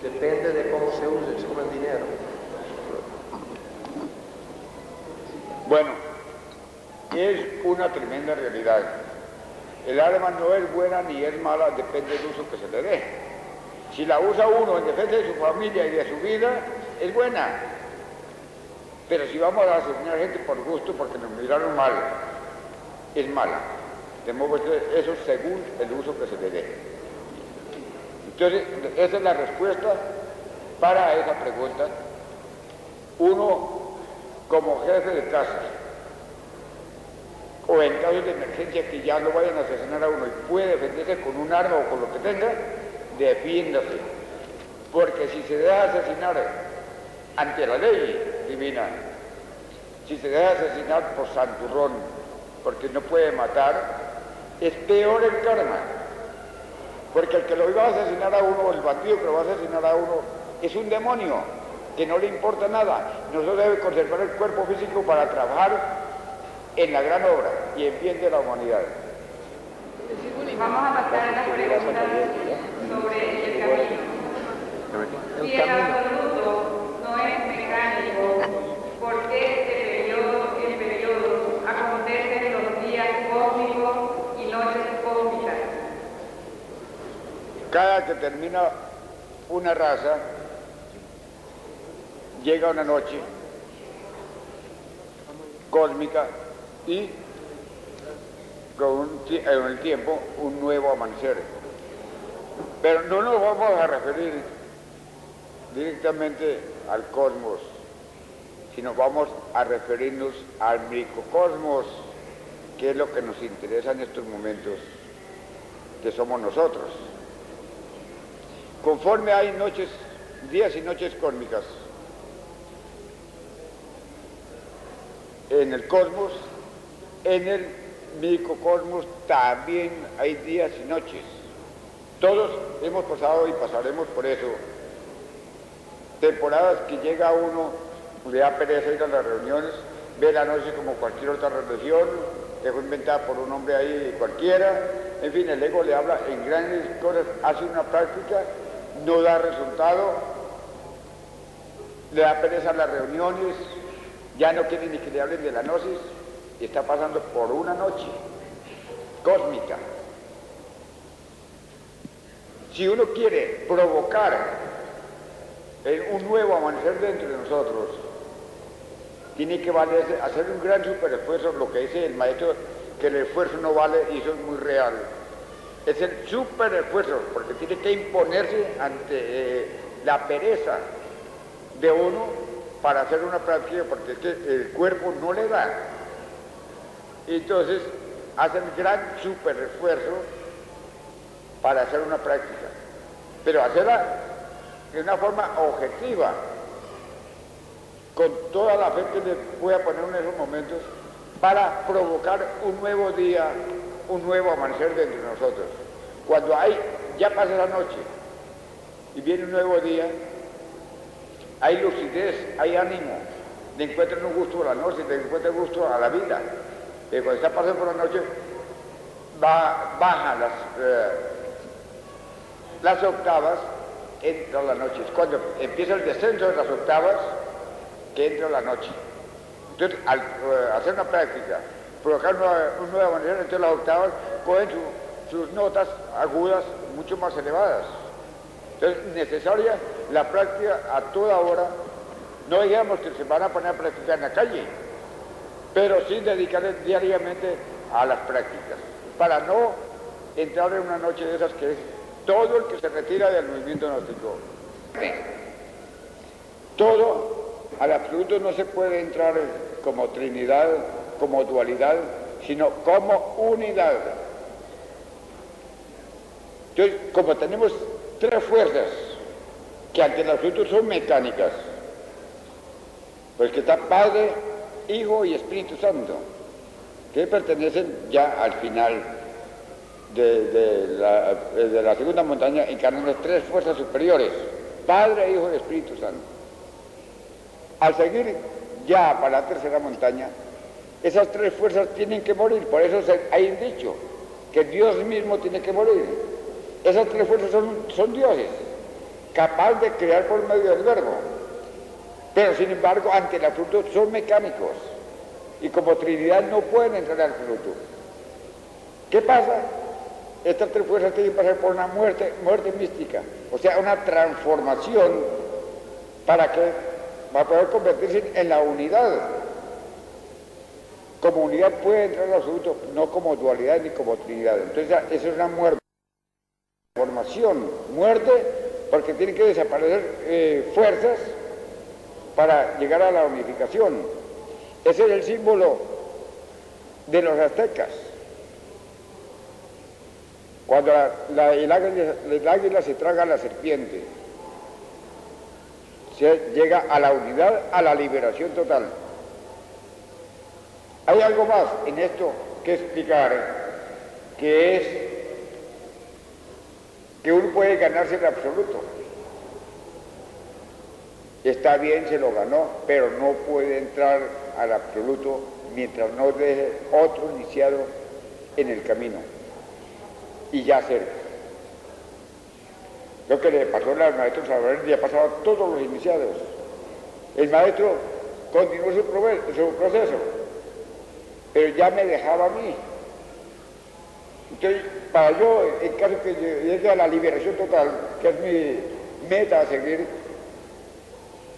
Depende de cómo se use, es como el dinero. Bueno, es una tremenda realidad. El arma no es buena ni es mala, depende del uso que se le dé. Si la usa uno en defensa de su familia y de su vida, es buena. Pero si vamos a asesinar gente por gusto, porque nos miraron mal, es mala. De modo que eso según el uso que se le dé. Entonces, esa es la respuesta para esa pregunta. Uno, como jefe de casa, o en caso de emergencia que ya no vayan a asesinar a uno y puede defenderse con un arma o con lo que tenga, defiéndase. Porque si se deja asesinar ante la ley divina, si se deja asesinar por santurrón, porque no puede matar, es peor el karma. Porque el que lo iba a asesinar a uno, el bandido que lo va a asesinar a uno, es un demonio, que no le importa nada. Nosotros debemos conservar el cuerpo físico para trabajar en la gran obra y en bien de la humanidad. Vamos a pasar a las preguntas sobre el camino. Si el absoluto no es mecánico, ¿por qué en periodo acontecen los días cósmicos y noches cósmicas? Cada que termina una raza, llega una noche cósmica y en el tiempo un nuevo amanecer. Pero no nos vamos a referir directamente al cosmos, sino vamos a referirnos al microcosmos, que es lo que nos interesa en estos momentos, que somos nosotros. Conforme hay días y noches cósmicas en el cosmos, en el microcosmos también hay días y noches. Todos hemos pasado y pasaremos por eso. Temporadas que llega uno, le da pereza ir a las reuniones, ve la noche como cualquier otra religión, que fue inventada por un hombre ahí cualquiera. En fin, el ego le habla en grandes cosas, hace una práctica, no da resultado, le da pereza a las reuniones, ya no quiere ni que le hablen de la gnosis, y está pasando por una noche. cósmica. Si uno quiere provocar un nuevo amanecer dentro de nosotros, tiene que hacer un gran superesfuerzo, lo que dice el maestro, que el esfuerzo no vale, y eso es muy real. Es el superesfuerzo, porque tiene que imponerse ante la pereza de uno para hacer una práctica, porque es que el cuerpo no le da. Entonces, hacen gran superesfuerzo para hacer una práctica, pero hacerla de una forma objetiva, con toda la fe que le pueda poner en esos momentos, para provocar un nuevo día, un nuevo amanecer dentro de nosotros. Cuando ya pasa la noche y viene un nuevo día, hay lucidez, hay ánimo, le encuentran un gusto a la noche, le encuentran gusto a la vida. Cuando está pasando por la noche, baja las octavas, entra la noche. Es cuando empieza el descenso de las octavas que entra la noche. Entonces, al hacer una práctica, provocar un nuevo amanecer, entonces las octavas cogen sus notas agudas mucho más elevadas. Entonces, necesaria la práctica a toda hora. No digamos que se van a poner a practicar en la calle, pero sí dedicarle diariamente a las prácticas, para no entrar en una noche de esas que es todo el que se retira del movimiento gnóstico. Todo, al absoluto, no se puede entrar como trinidad, como dualidad, sino como unidad. Entonces, como tenemos tres fuerzas que ante el absoluto son mecánicas, pues que está Padre, Hijo y Espíritu Santo, que pertenecen ya al final de la segunda montaña, encarnan las tres fuerzas superiores, Padre, Hijo y Espíritu Santo. Al seguir ya para la tercera montaña, esas tres fuerzas tienen que morir. Por eso hay un dicho, que Dios mismo tiene que morir. Esas tres fuerzas son dioses, capaces de crear por medio del verbo, pero sin embargo ante el absoluto son mecánicos, y como Trinidad no pueden entrar al absoluto. ¿Qué pasa? Estas tres fuerzas tienen que pasar por una muerte mística, o sea, una transformación para poder convertirse en la unidad. Como unidad puede entrar al absoluto, no como dualidad ni como Trinidad. Entonces eso es una muerte, porque tienen que desaparecer fuerzas para llegar a la unificación. Ese es el símbolo de los aztecas. Cuando el águila se traga a la serpiente, se llega a la unidad, a la liberación total. Hay algo más en esto que explicar, que es que uno puede ganarse el absoluto. Está bien, se lo ganó, pero no puede entrar al absoluto mientras no deje otro iniciado en el camino y ya cerca. Lo que le pasó al maestro Salvador le ha pasado a todos los iniciados. El maestro continuó su proceso, pero ya me dejaba a mí. Entonces, para yo, en caso que llegue a la liberación total, que es mi meta a seguir,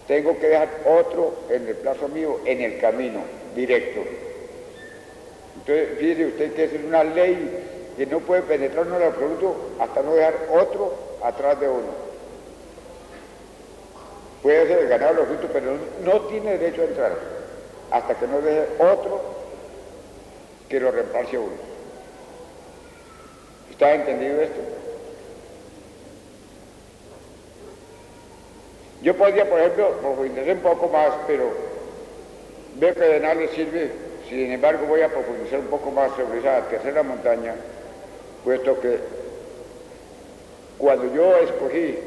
tengo que dejar otro en el plazo mío, en el camino directo. Entonces, fíjese usted que es una ley que no puede penetrar en el absoluto hasta no dejar otro atrás de uno. Puede ser ganar el absoluto, pero no tiene derecho a entrar hasta que no deje otro que lo reemplace a uno. ¿Está entendido esto? Yo podría, por ejemplo, profundizar un poco más, pero veo que de nada le sirve. Sin embargo, voy a profundizar un poco más sobre esa tercera montaña, puesto que cuando yo escogí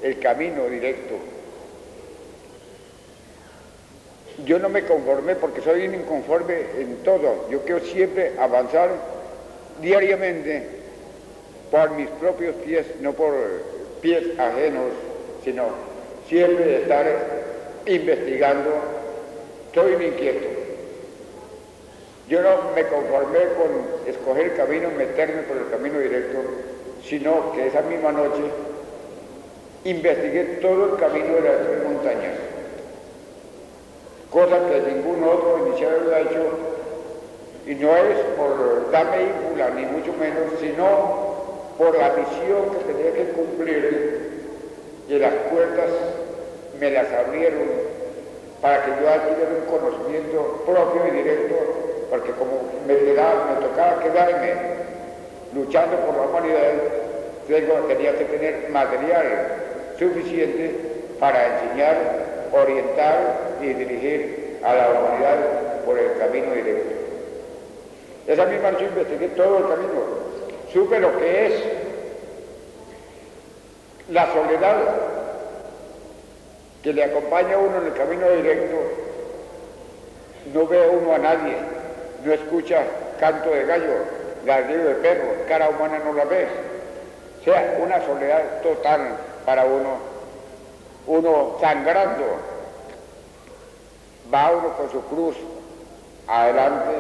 el camino directo, yo no me conformé, porque soy un inconforme en todo. Yo quiero siempre avanzar diariamente por mis propios pies, no por pies ajenos, sino siempre estar investigando. Soy un inquieto. Yo no me conformé con escoger el camino, meterme por el camino directo, sino que esa misma noche investigué todo el camino de las tres montañas, cosa que ningún otro iniciado lo ha hecho, y no es por darme ímpula, ni mucho menos, sino por la misión que tenía que cumplir, y las puertas me las abrieron para que yo adquiriera un conocimiento propio y directo, porque como me tocaba quedarme luchando por la humanidad, tenía que tener material suficiente para enseñar, orientar y dirigir a la humanidad por el camino directo. Esa misma noche investigué todo el camino, supe lo que es la soledad que le acompaña a uno en el camino directo. No ve uno a nadie, no escucha canto de gallo, ladrido de perro, cara humana no la ve. O sea, una soledad total para uno sangrando. Va uno con su cruz adelante,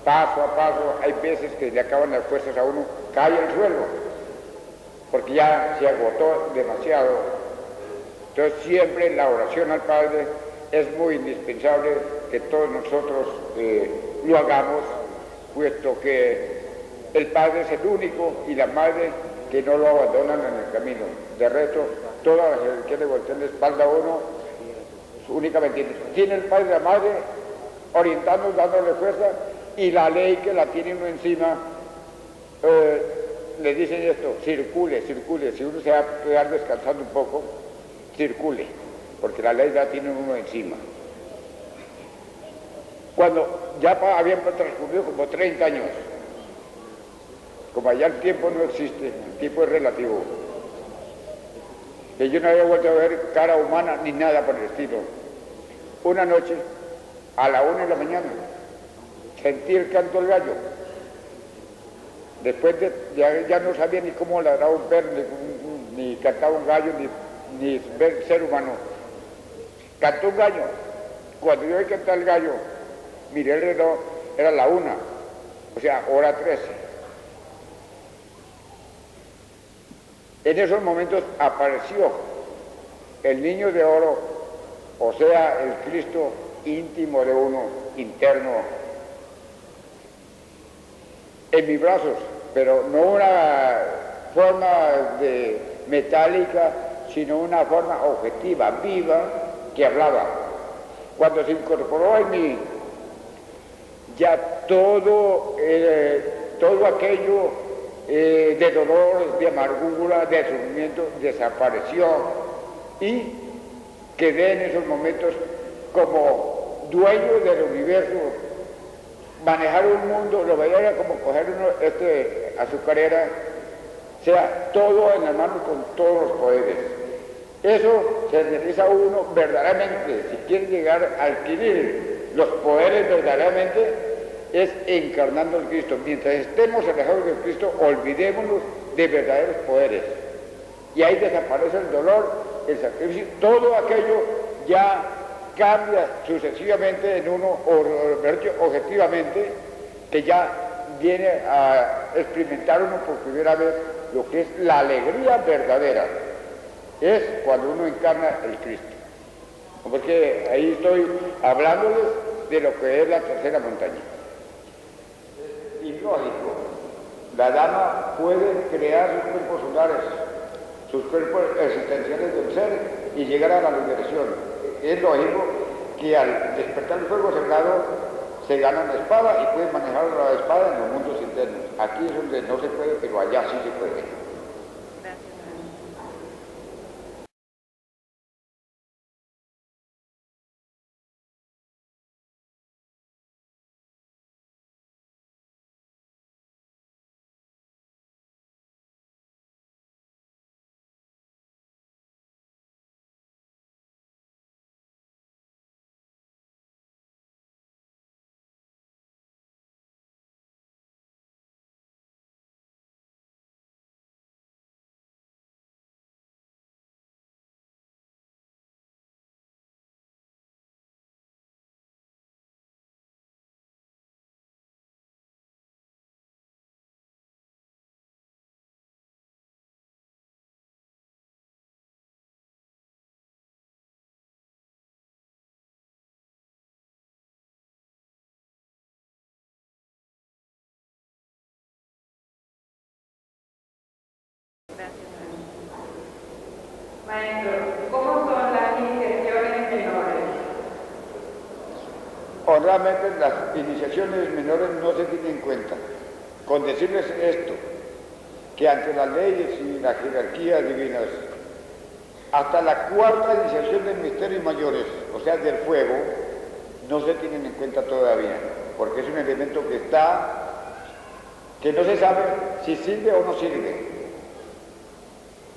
paso a paso. Hay veces que le acaban las fuerzas a uno, cae al suelo, porque ya se agotó demasiado. Entonces siempre la oración al Padre es muy indispensable que todos nosotros lo hagamos, puesto que el Padre es el único y la Madre que no lo abandonan en el camino. De resto, toda la gente que le voltea la espalda a uno, únicamente tiene el Padre y la Madre orientándonos, dándole fuerza, y la ley que la tiene uno encima, le dicen esto: circule, circule. Si uno se va a quedar descansando un poco, circule, porque la ley la tiene uno encima. Cuando ya habían transcurrido como 30 años, como allá el tiempo no existe, el tiempo es relativo, que yo no había vuelto a ver cara humana ni nada por el estilo. Una noche, a la 1 de la mañana, sentí el canto del gallo. Después ya no sabía ni cómo ladraba un perro, ni cantaba un gallo, ni ser humano. Cantó un gallo. Cuando yo oí cantar el gallo, miré el reloj, era la 1, o sea, hora 13. En esos momentos apareció el niño de oro, o sea, el Cristo íntimo de uno, interno, en mis brazos, pero no una forma metálica, sino una forma objetiva, viva, que hablaba. Cuando se incorporó en mí, ya todo aquello de dolor, de amargura, de sufrimiento desapareció, y quedé en esos momentos como dueño del universo. Manejar un mundo, lo veía era como coger azucarera, o sea, todo en la mano con todos los poderes. Eso se realiza uno verdaderamente, si quiere llegar a adquirir los poderes verdaderamente, es encarnando el Cristo. Mientras estemos alejados del Cristo, olvidémonos de verdaderos poderes. Y ahí desaparece el dolor, el sacrificio, todo aquello ya cambia sucesivamente en uno, objetivamente, que ya viene a experimentar uno por primera vez lo que es la alegría verdadera. Es cuando uno encarna el Cristo. Porque ahí estoy hablándoles de lo que es la tercera montaña. Es ilógico. La dama puede crear sus cuerpos solares, sus cuerpos existenciales del ser, y llegar a la liberación. Es lógico que al despertar el fuego sagrado se gana una espada y puede manejar la espada en los mundos internos. Aquí es donde no se puede, pero allá sí se puede. Maestro, ¿cómo son las iniciaciones menores? Honradamente, las iniciaciones menores no se tienen en cuenta. Con decirles esto, que ante las leyes y las jerarquías divinas, hasta la cuarta iniciación de misterios mayores, o sea, del fuego, no se tienen en cuenta todavía, porque es un elemento que está, que no se sabe si sirve o no sirve.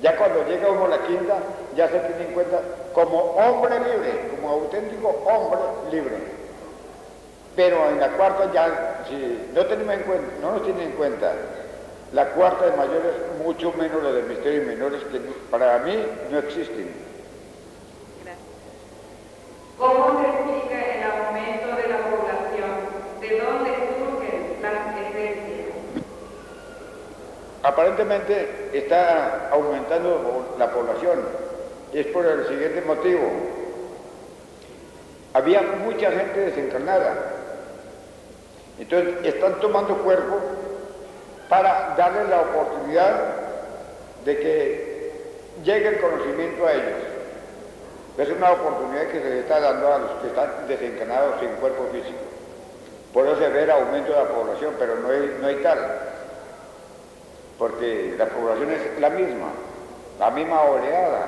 Ya cuando llega uno a la quinta, ya se tiene en cuenta como hombre libre, como auténtico hombre libre. Pero en la cuarta ya, si no tenemos en cuenta, no nos tienen en cuenta la cuarta de mayores, mucho menos la de misterios menores, que para mí no existen. ¿Cómo se explica el aumento de la población? ¿De dónde surgen las esencias? Aparentemente está aumentando la población, y es por el siguiente motivo. Había mucha gente desencarnada, entonces están tomando cuerpo para darles la oportunidad de que llegue el conocimiento a ellos. Es una oportunidad que se les está dando a los que están desencarnados sin cuerpo físico. Por eso se ve el aumento de la población, pero no hay tal. Porque la población es la misma oleada.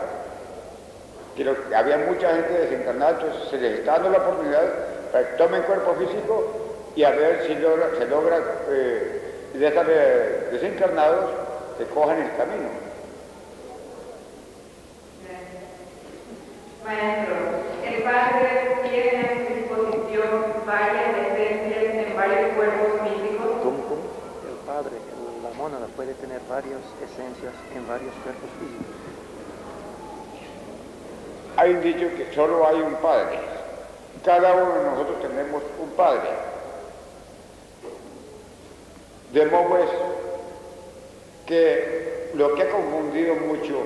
Que había mucha gente desencarnada, entonces se les está dando la oportunidad para que tomen cuerpo físico y a ver si se logra de estar desencarnados que cojan el camino. Maestro, el Padre tiene a su disposición varias esencias en varios cuerpos físicos. ¿Cómo? El Padre, la mónada puede tener varias esencias en varios cuerpos físicos. Hay un dicho que solo hay un Padre. Cada uno de nosotros tenemos un Padre. De modo pues que lo que ha confundido mucho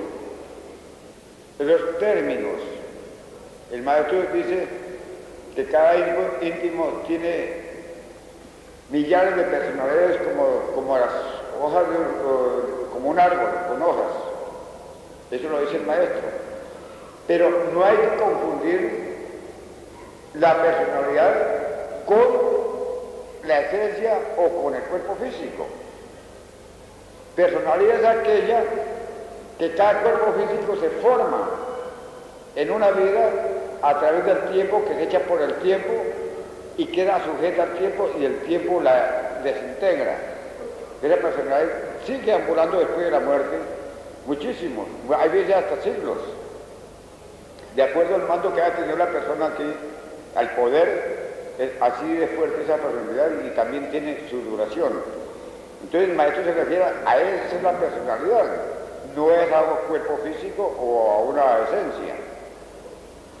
los términos, el maestro dice que cada íntimo tiene millares de personalidades como las hojas, como un árbol con hojas. Eso lo dice el maestro. Pero no hay que confundir la personalidad con la esencia o con el cuerpo físico. Personalidad es aquella que cada cuerpo físico se forma en una vida a través del tiempo, que se echa por el tiempo y queda sujeta al tiempo y el tiempo la desintegra. Esa personalidad sigue ambulando después de la muerte muchísimo, hay veces hasta siglos, de acuerdo al mando que haya tenido la persona aquí, al poder. Es así de fuerte esa personalidad y también tiene su duración. Entonces el maestro se refiere a esa es la personalidad, no es a un cuerpo físico o a una esencia.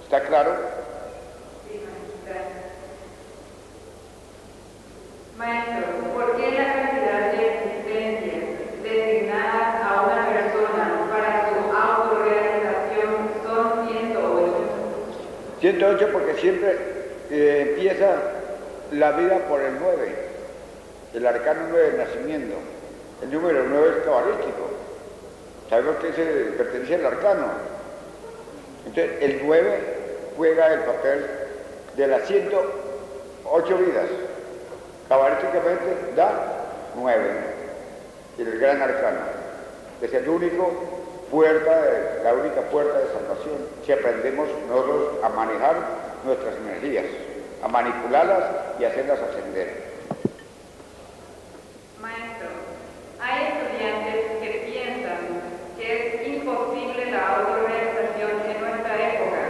¿Está claro? Sí, maestro, ¿por qué la cantidad de existencias designadas a una persona para su autorrealización son 108? 108 porque siempre empieza la vida por el 9, el arcano 9 del nacimiento. El número 9 es cabalístico. Sabemos que pertenece al arcano. Entonces, el 9 juega el papel de las 108 vidas. Cabalísticamente da 9, el gran arcano. Es el único la única puerta de salvación, si aprendemos nosotros a manejar nuestras energías, a manipularlas y hacerlas ascender. Maestro, hay estudiantes que piensan que es imposible la autorrealización en nuestra época.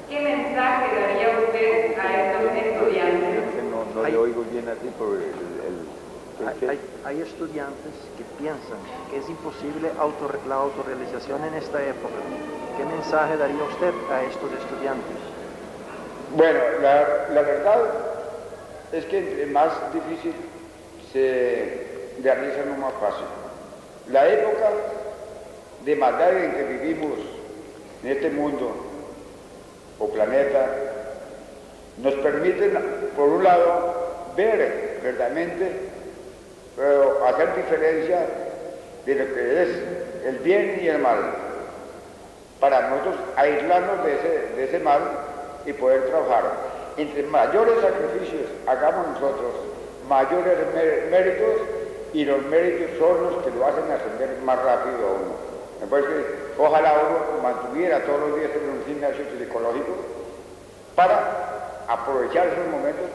¿Qué mensaje daría usted a estos estudiantes? No le oigo bien a ti por Hay estudiantes que piensan que es imposible la autorrealización en esta época. ¿Qué mensaje daría usted a estos estudiantes? Bueno, la verdad es que entre más difícil se realiza, no más fácil. La época de maldad en que vivimos en este mundo o planeta nos permite, por un lado, ver verdaderamente, pero hacer diferencia de lo que es el bien y el mal, para nosotros aislarnos de ese mal y poder trabajar. Entre mayores sacrificios hagamos nosotros, mayores méritos, y los méritos son los que lo hacen ascender más rápido a uno. Me parece que ojalá uno mantuviera todos los días en un gimnasio psicológico para aprovechar esos momentos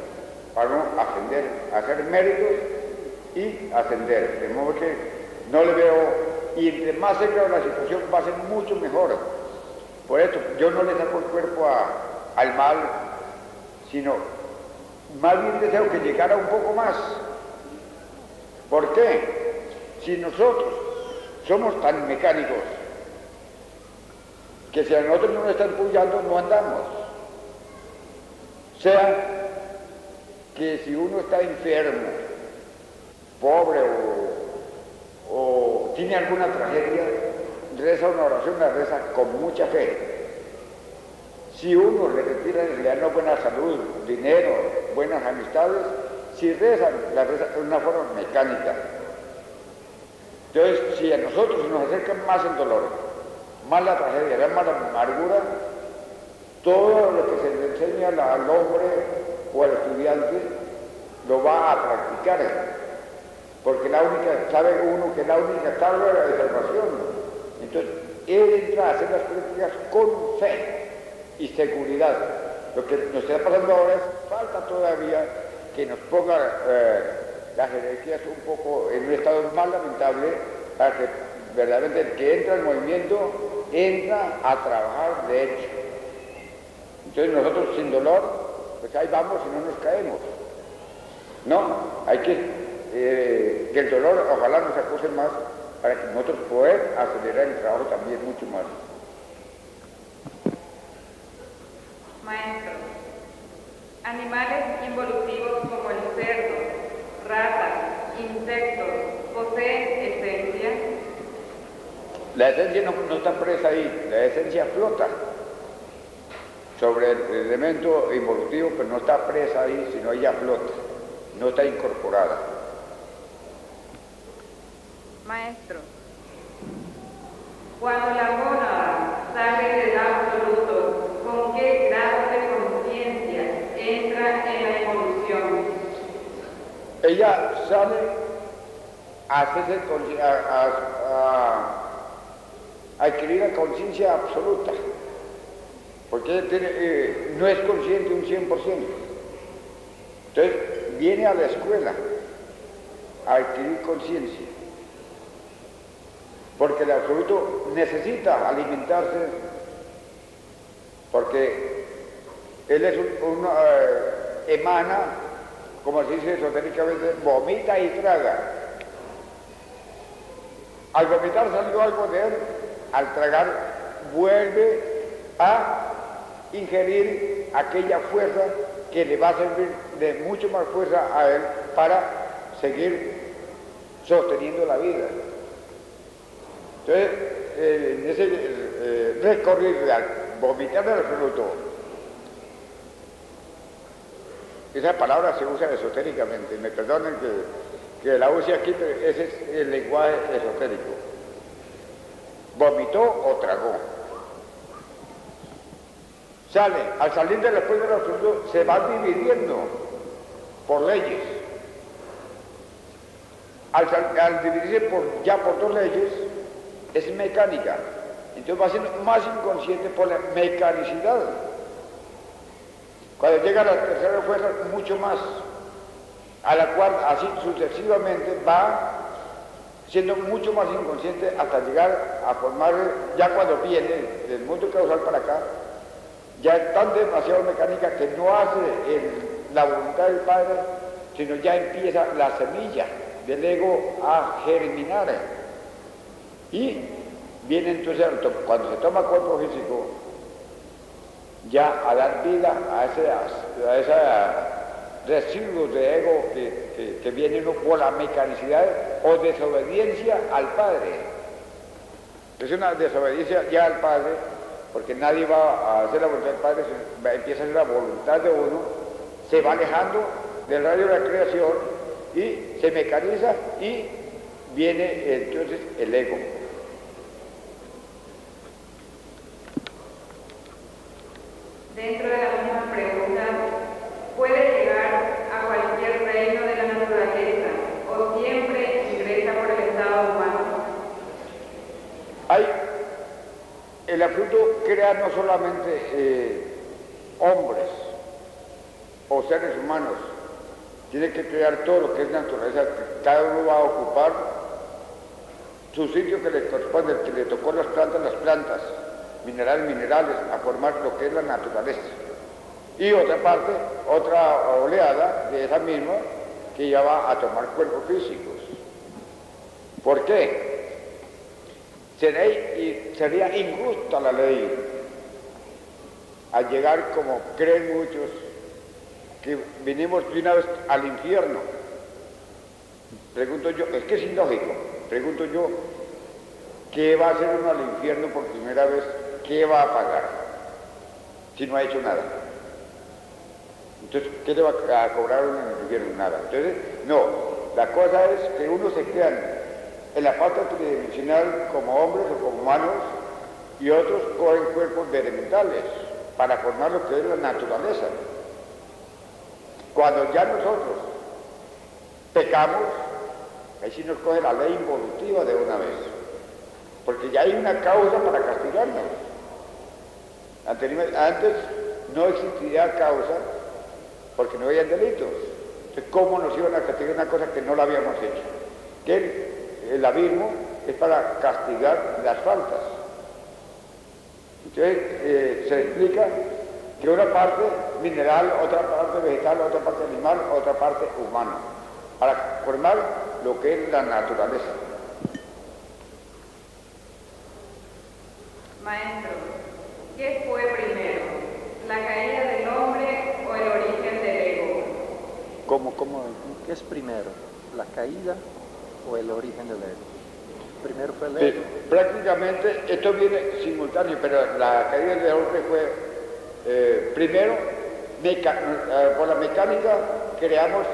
para uno ascender, hacer méritos y ascender. De modo que no le veo, y entre más se grave la situación va a ser mucho mejor. Por esto yo no le saco el cuerpo al mal, sino más bien deseo que llegara un poco más. ¿Por qué? Si nosotros somos tan mecánicos que si a nosotros no nos están empujando no andamos. O sea, que si uno está enfermo, pobre o tiene alguna tragedia, reza una oración, la reza con mucha fe. Si uno le retira, le da buena salud, dinero, buenas amistades, si rezan, la reza de una forma mecánica. Entonces, si a nosotros nos acercan más el dolor, más la tragedia, más la amargura, todo lo que se le enseña al hombre o al estudiante lo va a practicar, porque sabe uno que la única tabla es la salvación. Entonces, él entra a hacer las prácticas con fe y seguridad. Lo que nos está pasando ahora es falta todavía que nos ponga las jerarquías un poco en un estado más lamentable para que verdaderamente el que entra en movimiento entra a trabajar de hecho. Entonces nosotros sin dolor, pues ahí vamos y no nos caemos. No, hay que el dolor ojalá nos acuse más para que nosotros podamos acelerar el trabajo también mucho más. Maestro, animales involutivos como el cerdo, ratas, insectos, ¿poseen esencia? La esencia no está presa ahí, la esencia flota sobre el elemento involutivo, pero no está presa ahí, sino ella flota, no está incorporada. Maestro, cuando la mónada sale del absoluto, ¿con qué grado de conciencia entra en la evolución? Ella sale a adquirir la conciencia absoluta, porque no es consciente un 100%. Entonces viene a la escuela a adquirir conciencia, porque el absoluto necesita alimentarse, porque él es emana, como se dice esotéricamente, vomita y traga. Al vomitar salió algo de él, al tragar vuelve a ingerir aquella fuerza que le va a servir de mucho más fuerza a él para seguir sosteniendo la vida. Entonces, en ese recorrido al vomitar del absoluto, esa palabra se usa esotéricamente, me perdonen que la use aquí, pero ese es el lenguaje esotérico. Vomitó o tragó. Al salir del después del absoluto, se va dividiendo por leyes. Al dividirse ya por dos leyes, es mecánica. Entonces va siendo más inconsciente por la mecanicidad. Cuando llega a la tercera fuerza, mucho más, a la cual así sucesivamente va siendo mucho más inconsciente hasta llegar a formar, ya cuando viene del mundo causal para acá, ya es tan demasiado mecánica que no hace la voluntad del Padre, sino ya empieza la semilla del ego a germinar. Y viene entonces, cuando se toma cuerpo físico, ya a dar vida a ese residuos de ego que vienen por la mecanicidad o desobediencia al Padre. Es una desobediencia ya al Padre, porque nadie va a hacer la voluntad del Padre, empieza a hacer la voluntad de uno, se va alejando del radio de la creación y se mecaniza y viene entonces el ego. dentro de la misma pregunta, ¿puede llegar a cualquier reino de la naturaleza o siempre ingresa por el estado humano? El absoluto crea no solamente hombres o seres humanos, tiene que crear todo lo que es naturaleza, que cada uno va a ocupar su sitio que le corresponde, el que le tocó las plantas, minerales, a formar lo que es la naturaleza. Y otra parte, otra oleada de esa misma, que ya va a tomar cuerpos físicos. ¿Por qué? Sería injusta la ley al llegar, como creen muchos, que vinimos de una vez al infierno. Pregunto yo, es que es ilógico, pregunto yo, ¿qué va a hacer uno al infierno por primera vez? ¿Qué va a pagar si no ha hecho nada? Entonces, ¿qué le va a cobrar uno en el infierno? Nada. Entonces, no, la cosa es que uno se crea en la parte tridimensional como hombres o como humanos y otros cogen cuerpos de elementales para formar lo que es la naturaleza. Cuando ya nosotros pecamos, ahí sí nos coge la ley involutiva de una vez, porque ya hay una causa para castigarnos. Antes no existía causa porque no había delitos. Entonces, ¿cómo nos iban a castigar una cosa que no la habíamos hecho? Que el abismo es para castigar las faltas. Entonces, se explica que una parte mineral, otra parte vegetal, otra parte animal, otra parte humana, para formar lo que es la naturaleza. Maestro, ¿qué fue primero? ¿La caída del hombre o el origen del ego? ¿Cómo? ¿Qué es primero? ¿La caída o el origen del ego? Primero fue el ego. Prácticamente esto viene simultáneo, pero la caída del hombre fue primero, por la mecánica creamos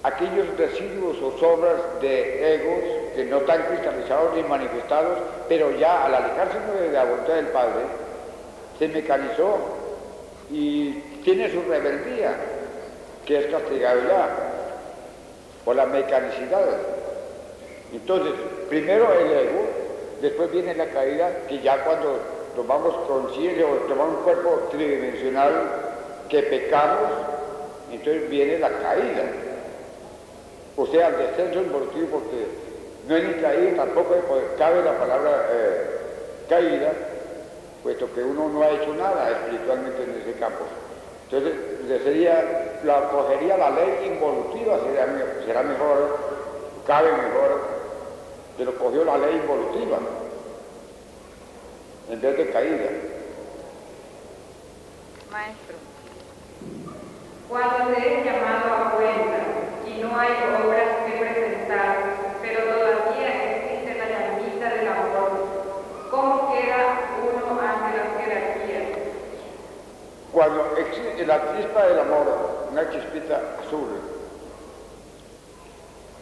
aquellos residuos o sobras de egos que no están cristalizados ni manifestados, pero ya al alejarse de la voluntad del Padre, se mecanizó y tiene su rebeldía, que es castigado ya por la mecanicidad. Entonces, primero el ego, después viene la caída, que ya cuando tomamos conciencia o tomamos un cuerpo tridimensional que pecamos, entonces viene la caída. O sea, el descenso involutivo, porque no es ni caída, tampoco cabe la palabra caída, puesto que uno no ha hecho nada espiritualmente en ese campo. Entonces, cogería la ley involutiva, será mejor, cabe mejor, pero cogió la ley involutiva en vez de caída. Maestro, cuando se es llamado a cuenta y no hay obras que presentar, pero todavía existe la llamita del amor, ¿cómo queda uno ante las jerarquías? Cuando existe la chispa del amor, una chispita azul,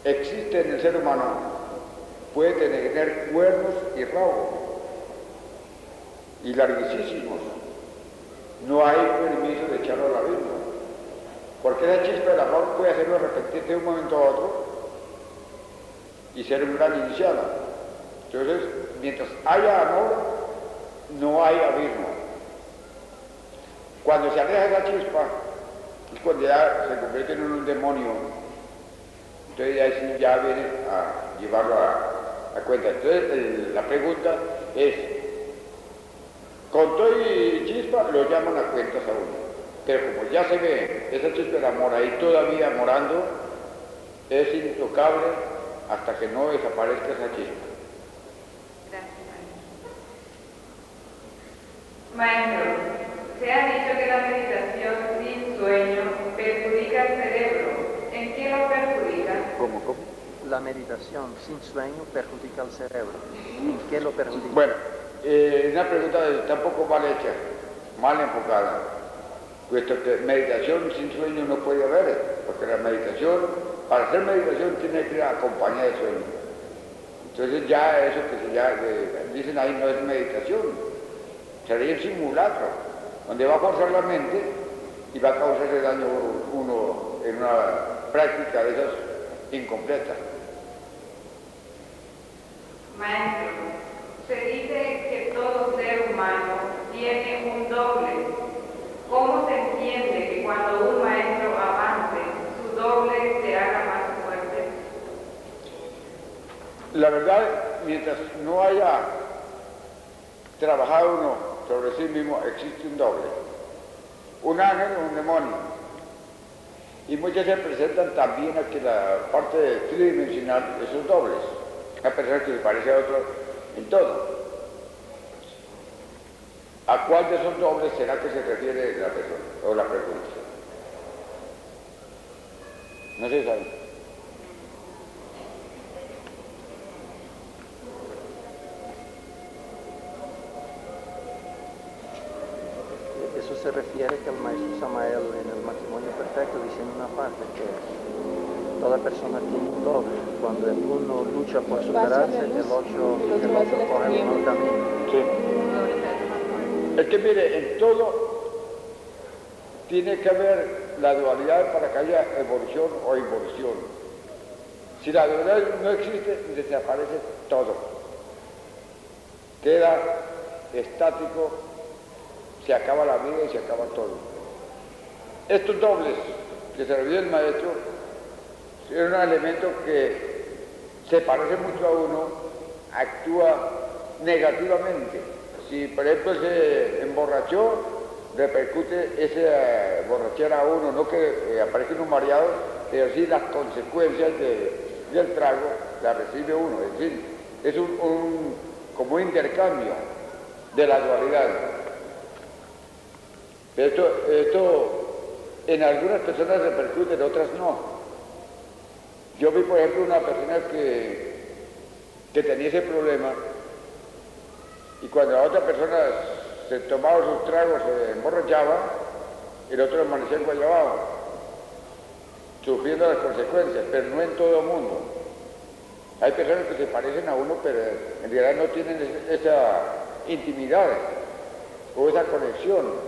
existe en el ser humano, puede tener cuernos y rabos, y larguísimos. No hay permiso de echarlo al abismo, porque esa chispa del amor puede hacerlo repetir de un momento a otro y ser un gran iniciado. Entonces, mientras haya amor, no hay abismo. Cuando se aleja esa chispa, es cuando ya se convierte en un demonio. Entonces ya viene a llevarlo a cuenta. Entonces, la pregunta es, con todo y chispa lo llaman a cuentas a uno, pero como ya se ve esa chispa del amor ahí todavía morando, es intocable hasta que no desaparezca esa chispa. Gracias, maestro. Maestro, se ha dicho que la meditación sin sueño perjudica al cerebro. ¿En qué lo perjudica? ¿Cómo? La meditación sin sueño perjudica al cerebro. ¿En qué lo perjudica? Bueno, una pregunta tampoco mal hecha, mal enfocada, puesto que meditación sin sueño no puede haber, porque la meditación, para hacer meditación tiene que ir acompañada de sueño. Entonces ya eso que dicen ahí no es meditación, sería un simulacro. donde va a forzar la mente y va a causarle daño uno en una práctica de esas incompleta. Maestro, se dice que todo ser humano tiene un doble. ¿Cómo se entiende que cuando un maestro avance, su doble se haga más fuerte? La verdad, mientras no haya trabajado uno sobre sí mismo, existe un doble. Un ángel o un demonio. Y muchas se presentan también aquí la parte tridimensional de esos dobles. Una persona que se parece a otro en todo. ¿A cuál de esos dobles será que se refiere la persona o la pregunta? No se sabe. Eso se refiere que el maestro Samael en el matrimonio perfecto dice en una parte que toda persona tiene un doble. Cuando el uno lucha por superarse, el otro coge el mismo camino. Sí. Es que mire, en todo tiene que haber la dualidad para que haya evolución o involución. Si la dualidad no existe, desaparece todo. Queda estático, se acaba la vida y se acaba todo. Estos dobles que se refiere el maestro es un elemento que se parece mucho a uno, actúa negativamente. Si por ejemplo se emborrachó, repercute esa borrachera a uno, no que aparezca uno mareado, pero sí las consecuencias del trago las recibe uno. Es decir, es como un intercambio de la dualidad. Esto en algunas personas repercute, en otras no. Yo vi, por ejemplo, una persona que tenía ese problema y cuando la otra persona se tomaba sus tragos, se emborrachaba, el otro amanecía enguayabado, sufriendo las consecuencias, pero no en todo el mundo. Hay personas que se parecen a uno, pero en realidad no tienen esa intimidad o esa conexión.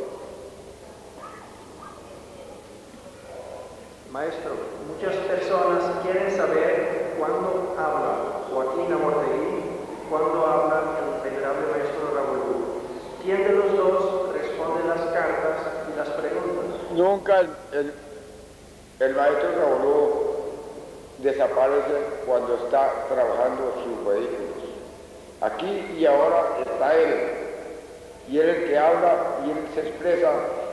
Maestro, muchas personas quieren saber cuándo habla Joaquín Amortegui, cuándo habla el venerable maestro Raúl. ¿Quién de los dos responde las cartas y las preguntas? Nunca el maestro Raúl desaparece cuando está trabajando sus vehículos. Aquí y ahora está él, y él es el que habla, y él se expresa,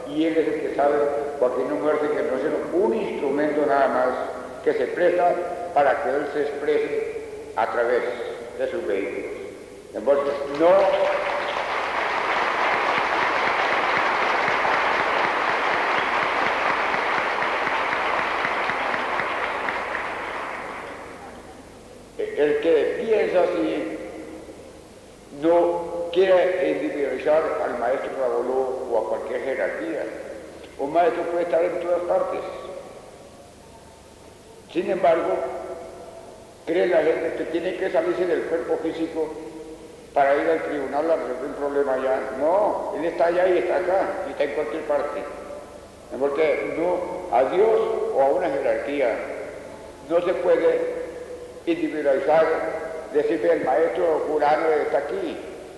y él es el que sabe, Joaquín no muerde, que no es un instrumento nada más que se presta para que él se exprese a través de sus vehículos. Entonces, no... El que piensa así no quiere individualizar al maestro Raboló o a cualquier jerarquía. Un maestro puede estar en todas partes. Sin embargo, cree la gente que tiene que salirse del cuerpo físico para ir al tribunal a resolver un problema allá. No, él está allá y está acá, y está en cualquier parte. Porque no, a Dios o a una jerarquía no se puede individualizar, decirle el maestro fulano está aquí,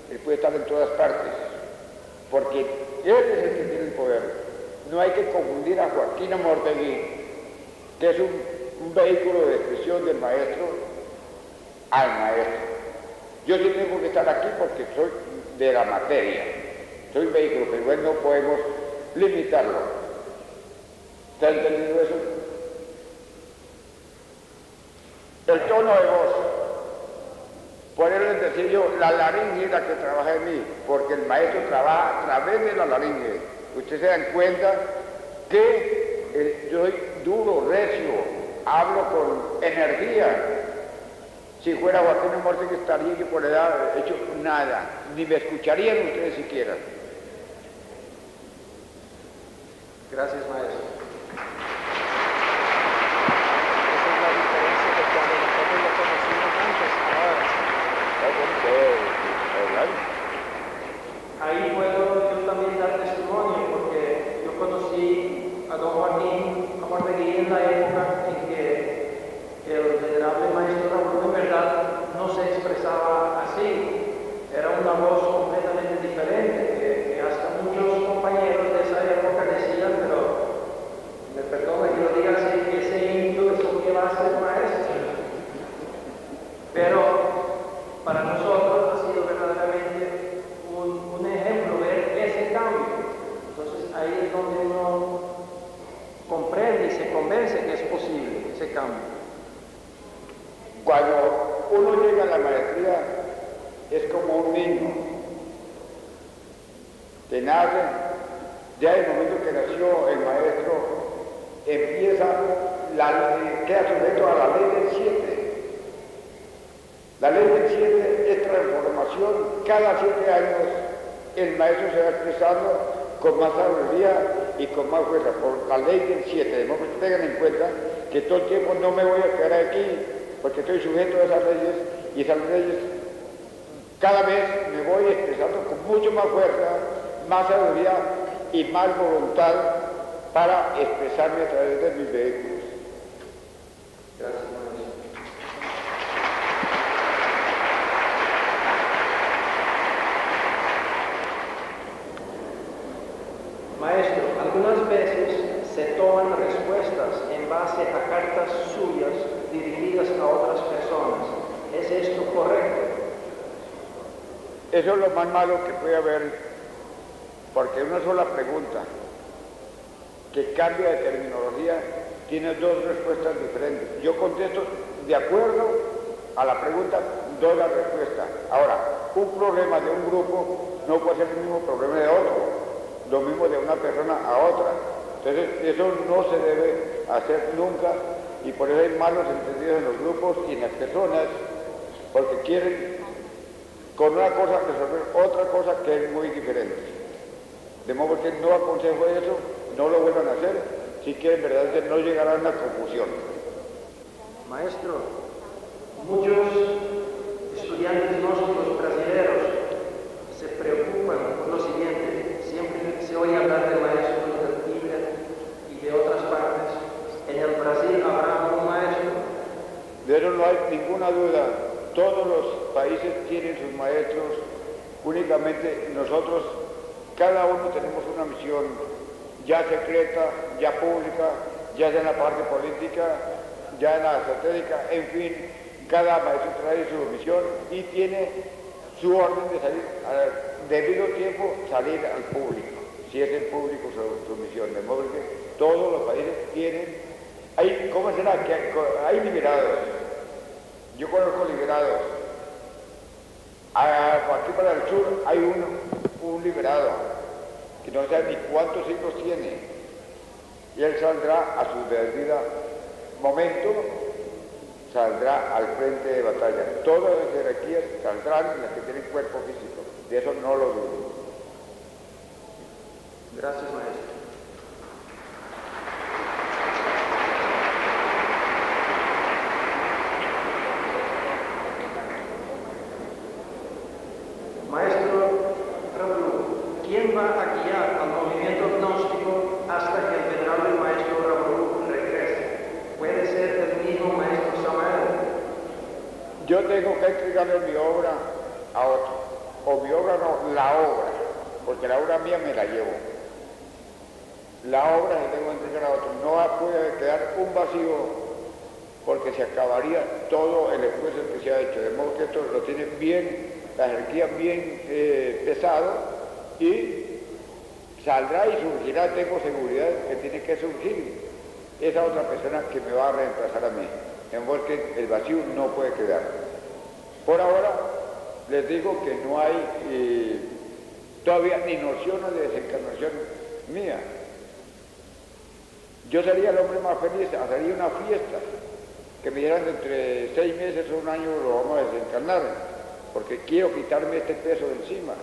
él puede estar en todas partes, porque él es el que tiene el poder. No hay que confundir a Joaquín Amortegui, que es un vehículo de expresión del maestro, al maestro. Yo sí tengo que estar aquí porque soy de la materia, soy un vehículo, pero bueno, no podemos limitarlo. ¿Está entendido eso? El tono de voz, por eso les decía yo, la laringe es la que trabaja en mí, porque el maestro trabaja a través de la laringe. Ustedes se dan cuenta que yo soy duro, recio, hablo con energía. Si fuera Joaquín Amortegui que estaría yo por edad hecho nada, ni me escucharían ustedes siquiera. Gracias, maestro. Ahí puedo yo también dar testimonio Cuando uno llega a la maestría es como un niño que nace, ya en el momento que nació el maestro empieza, queda sujeto a la ley del 7. La ley del 7 es transformación. Cada 7 años el maestro se va expresando con más sabiduría y con más fuerza, por la ley del 7. De modo que tengan en cuenta que todo el tiempo no me voy a quedar aquí, porque estoy sujeto a esas leyes, y esas leyes cada vez me voy expresando con mucho más fuerza, más sabiduría y más voluntad para expresarme a través de mis vehículos. Gracias, maestro. Maestro, algunas veces se toman respuestas en base a cartas suyas dirigidas a otras personas. ¿Es esto correcto? Eso es lo más malo que puede haber, porque una sola pregunta que cambia de terminología tiene dos respuestas diferentes. Yo contesto de acuerdo a la pregunta, doy la respuesta. Ahora, un problema de un grupo no puede ser el mismo problema de otro, lo mismo de una persona a otra. Entonces, eso no se debe hacer nunca, y por eso hay malos entendidos en los grupos y en las personas, porque quieren con una cosa resolver otra cosa que es muy diferente. De modo que no aconsejo eso, no lo vuelvan a hacer, si quieren verdaderamente no llegar a una confusión. Maestro, muchos estudiantes nuestros brasileños se preocupan por lo siguiente: siempre se oye hablar de maestros del Tíbet y de otras partes. ¿En el Brasil habrá un maestro? De eso no hay ninguna duda. Todos los países tienen sus maestros, únicamente nosotros, cada uno tenemos una misión, ya secreta, ya pública, ya sea en la parte política, ya en la esotérica, en fin, cada maestro trae su misión y tiene su orden de salir al debido tiempo, salir al público, si es el público su misión. De modo que todos los países tienen, ¿cómo será? Que hay liberados. Yo conozco liberados. Aquí para el sur hay un liberado que no sabe ni cuántos hijos tiene, y él saldrá a su debido momento, saldrá al frente de batalla. Todas las jerarquías saldrán, las que tienen cuerpo físico, de eso no lo dudo. Gracias, maestro. Maestro Rablú, ¿quién va a guiar al movimiento gnóstico hasta que el venerable maestro Rablú regrese? ¿Puede ser el mismo maestro Samael? Yo tengo que entregarle mi obra a otro, o mi obra no, la obra, porque la obra mía me la llevo. La obra la tengo que entregar a otro, no puede quedar un vacío, porque se acabaría todo el esfuerzo que se ha hecho, de modo que esto lo tiene bien, la jerarquía bien pesado, y saldrá y surgirá, tengo seguridad que tiene que surgir esa otra persona que me va a reemplazar a mí, en modo que el vacío no puede quedar. Por ahora les digo que no hay todavía ni nociones de desencarnación mía. Yo sería el hombre más feliz, haría una fiesta, que me dieran entre 6 meses o un año lo vamos a desencarnar, porque quiero quitarme este peso de encima,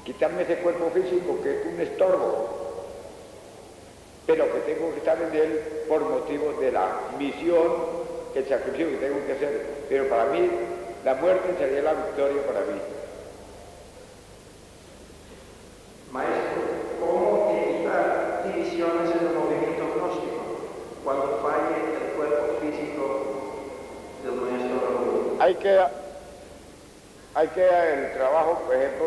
quitarme ese cuerpo físico que es un estorbo, pero que tengo que estar en él por motivo de la misión, el sacrificio que tengo que hacer. Pero para mí, la muerte sería la victoria para mí. Maestro, ¿cómo evitar divisiones en el movimiento gnóstico cuando falle el cuerpo físico del maestro Rablú? Hay que el trabajo, por ejemplo,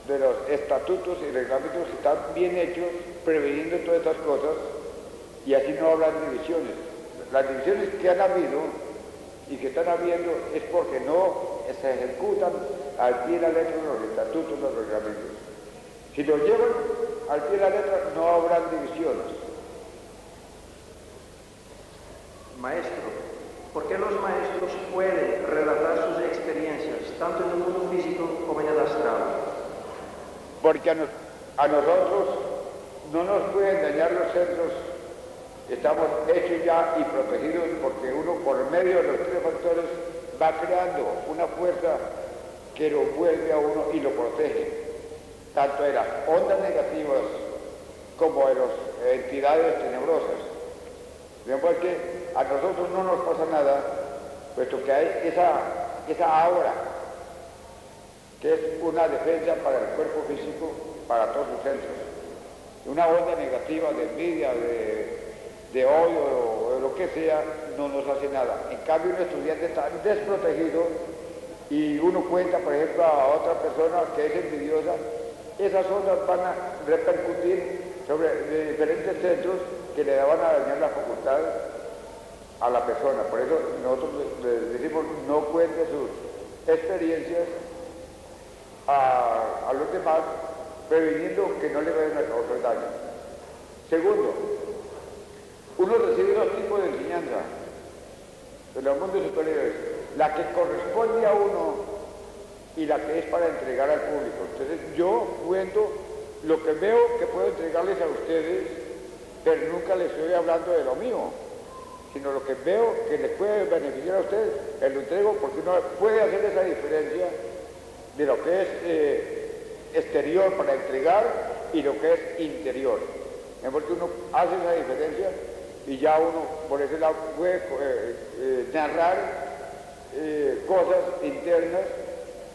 de los estatutos y reglamentos que están bien hechos, previniendo todas estas cosas, y así no habrán divisiones. Las divisiones que han habido y que están habiendo es porque no se ejecutan al pie de la letra de los estatutos, los reglamentos. Si los llevan al pie de la letra, no habrán divisiones. Maestro, ¿Por qué los maestros pueden relatar sus experiencias, tanto en el mundo físico como en el astral? Porque a nosotros no nos pueden dañar los centros, estamos hechos ya y protegidos porque uno por medio de los tres factores va creando una fuerza que lo vuelve a uno y lo protege, tanto de las ondas negativas como de las entidades tenebrosas. De modo que a nosotros no nos pasa nada, puesto que hay esa aura, que es una defensa para el cuerpo físico, para todos sus centros. Una onda negativa de envidia, de odio o de lo que sea, no nos hace nada. En cambio, un estudiante está desprotegido y uno cuenta, por ejemplo, a otra persona que es envidiosa, esas ondas van a repercutir sobre diferentes centros que le van a dañar la facultad a la persona. Por eso nosotros les decimos no cuente sus experiencias a los demás, previniendo que no le vayan a causar daño. Segundo, uno recibe dos tipos de enseñanza de los mundos superiores, la que corresponde a uno y la que es para entregar al público. Entonces yo cuento lo que veo que puedo entregarles a ustedes, pero nunca les estoy hablando de lo mío, sino lo que veo que les puede beneficiar a ustedes, lo entrego porque uno puede hacer esa diferencia de lo que es exterior para entregar y lo que es interior. Porque uno hace esa diferencia y ya uno por ese lado puede narrar cosas internas,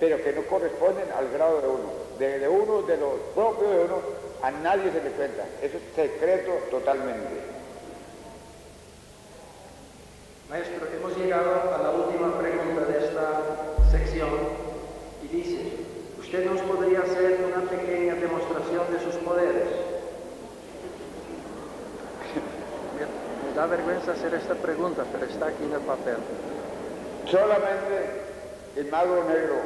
pero que no corresponden al grado de uno, de lo propio de uno, a nadie se le cuenta. Eso es secreto totalmente. Maestro, hemos llegado a la última pregunta de esta sección y dice, ¿usted nos podría hacer una pequeña demostración de sus poderes? Me da vergüenza hacer esta pregunta, pero está aquí en el papel. Solamente el mago negro,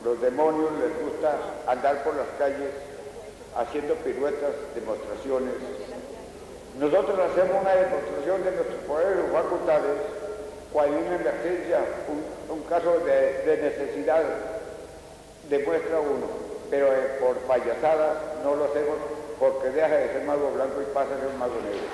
los demonios les gusta andar por las calles haciendo piruetas, demostraciones. Nosotros hacemos una demostración de nuestros poderes o facultades cuando hay una emergencia, un caso de necesidad, demuestra uno, pero por payasada no lo hacemos porque deja de ser mago blanco y pasa a ser mago negro.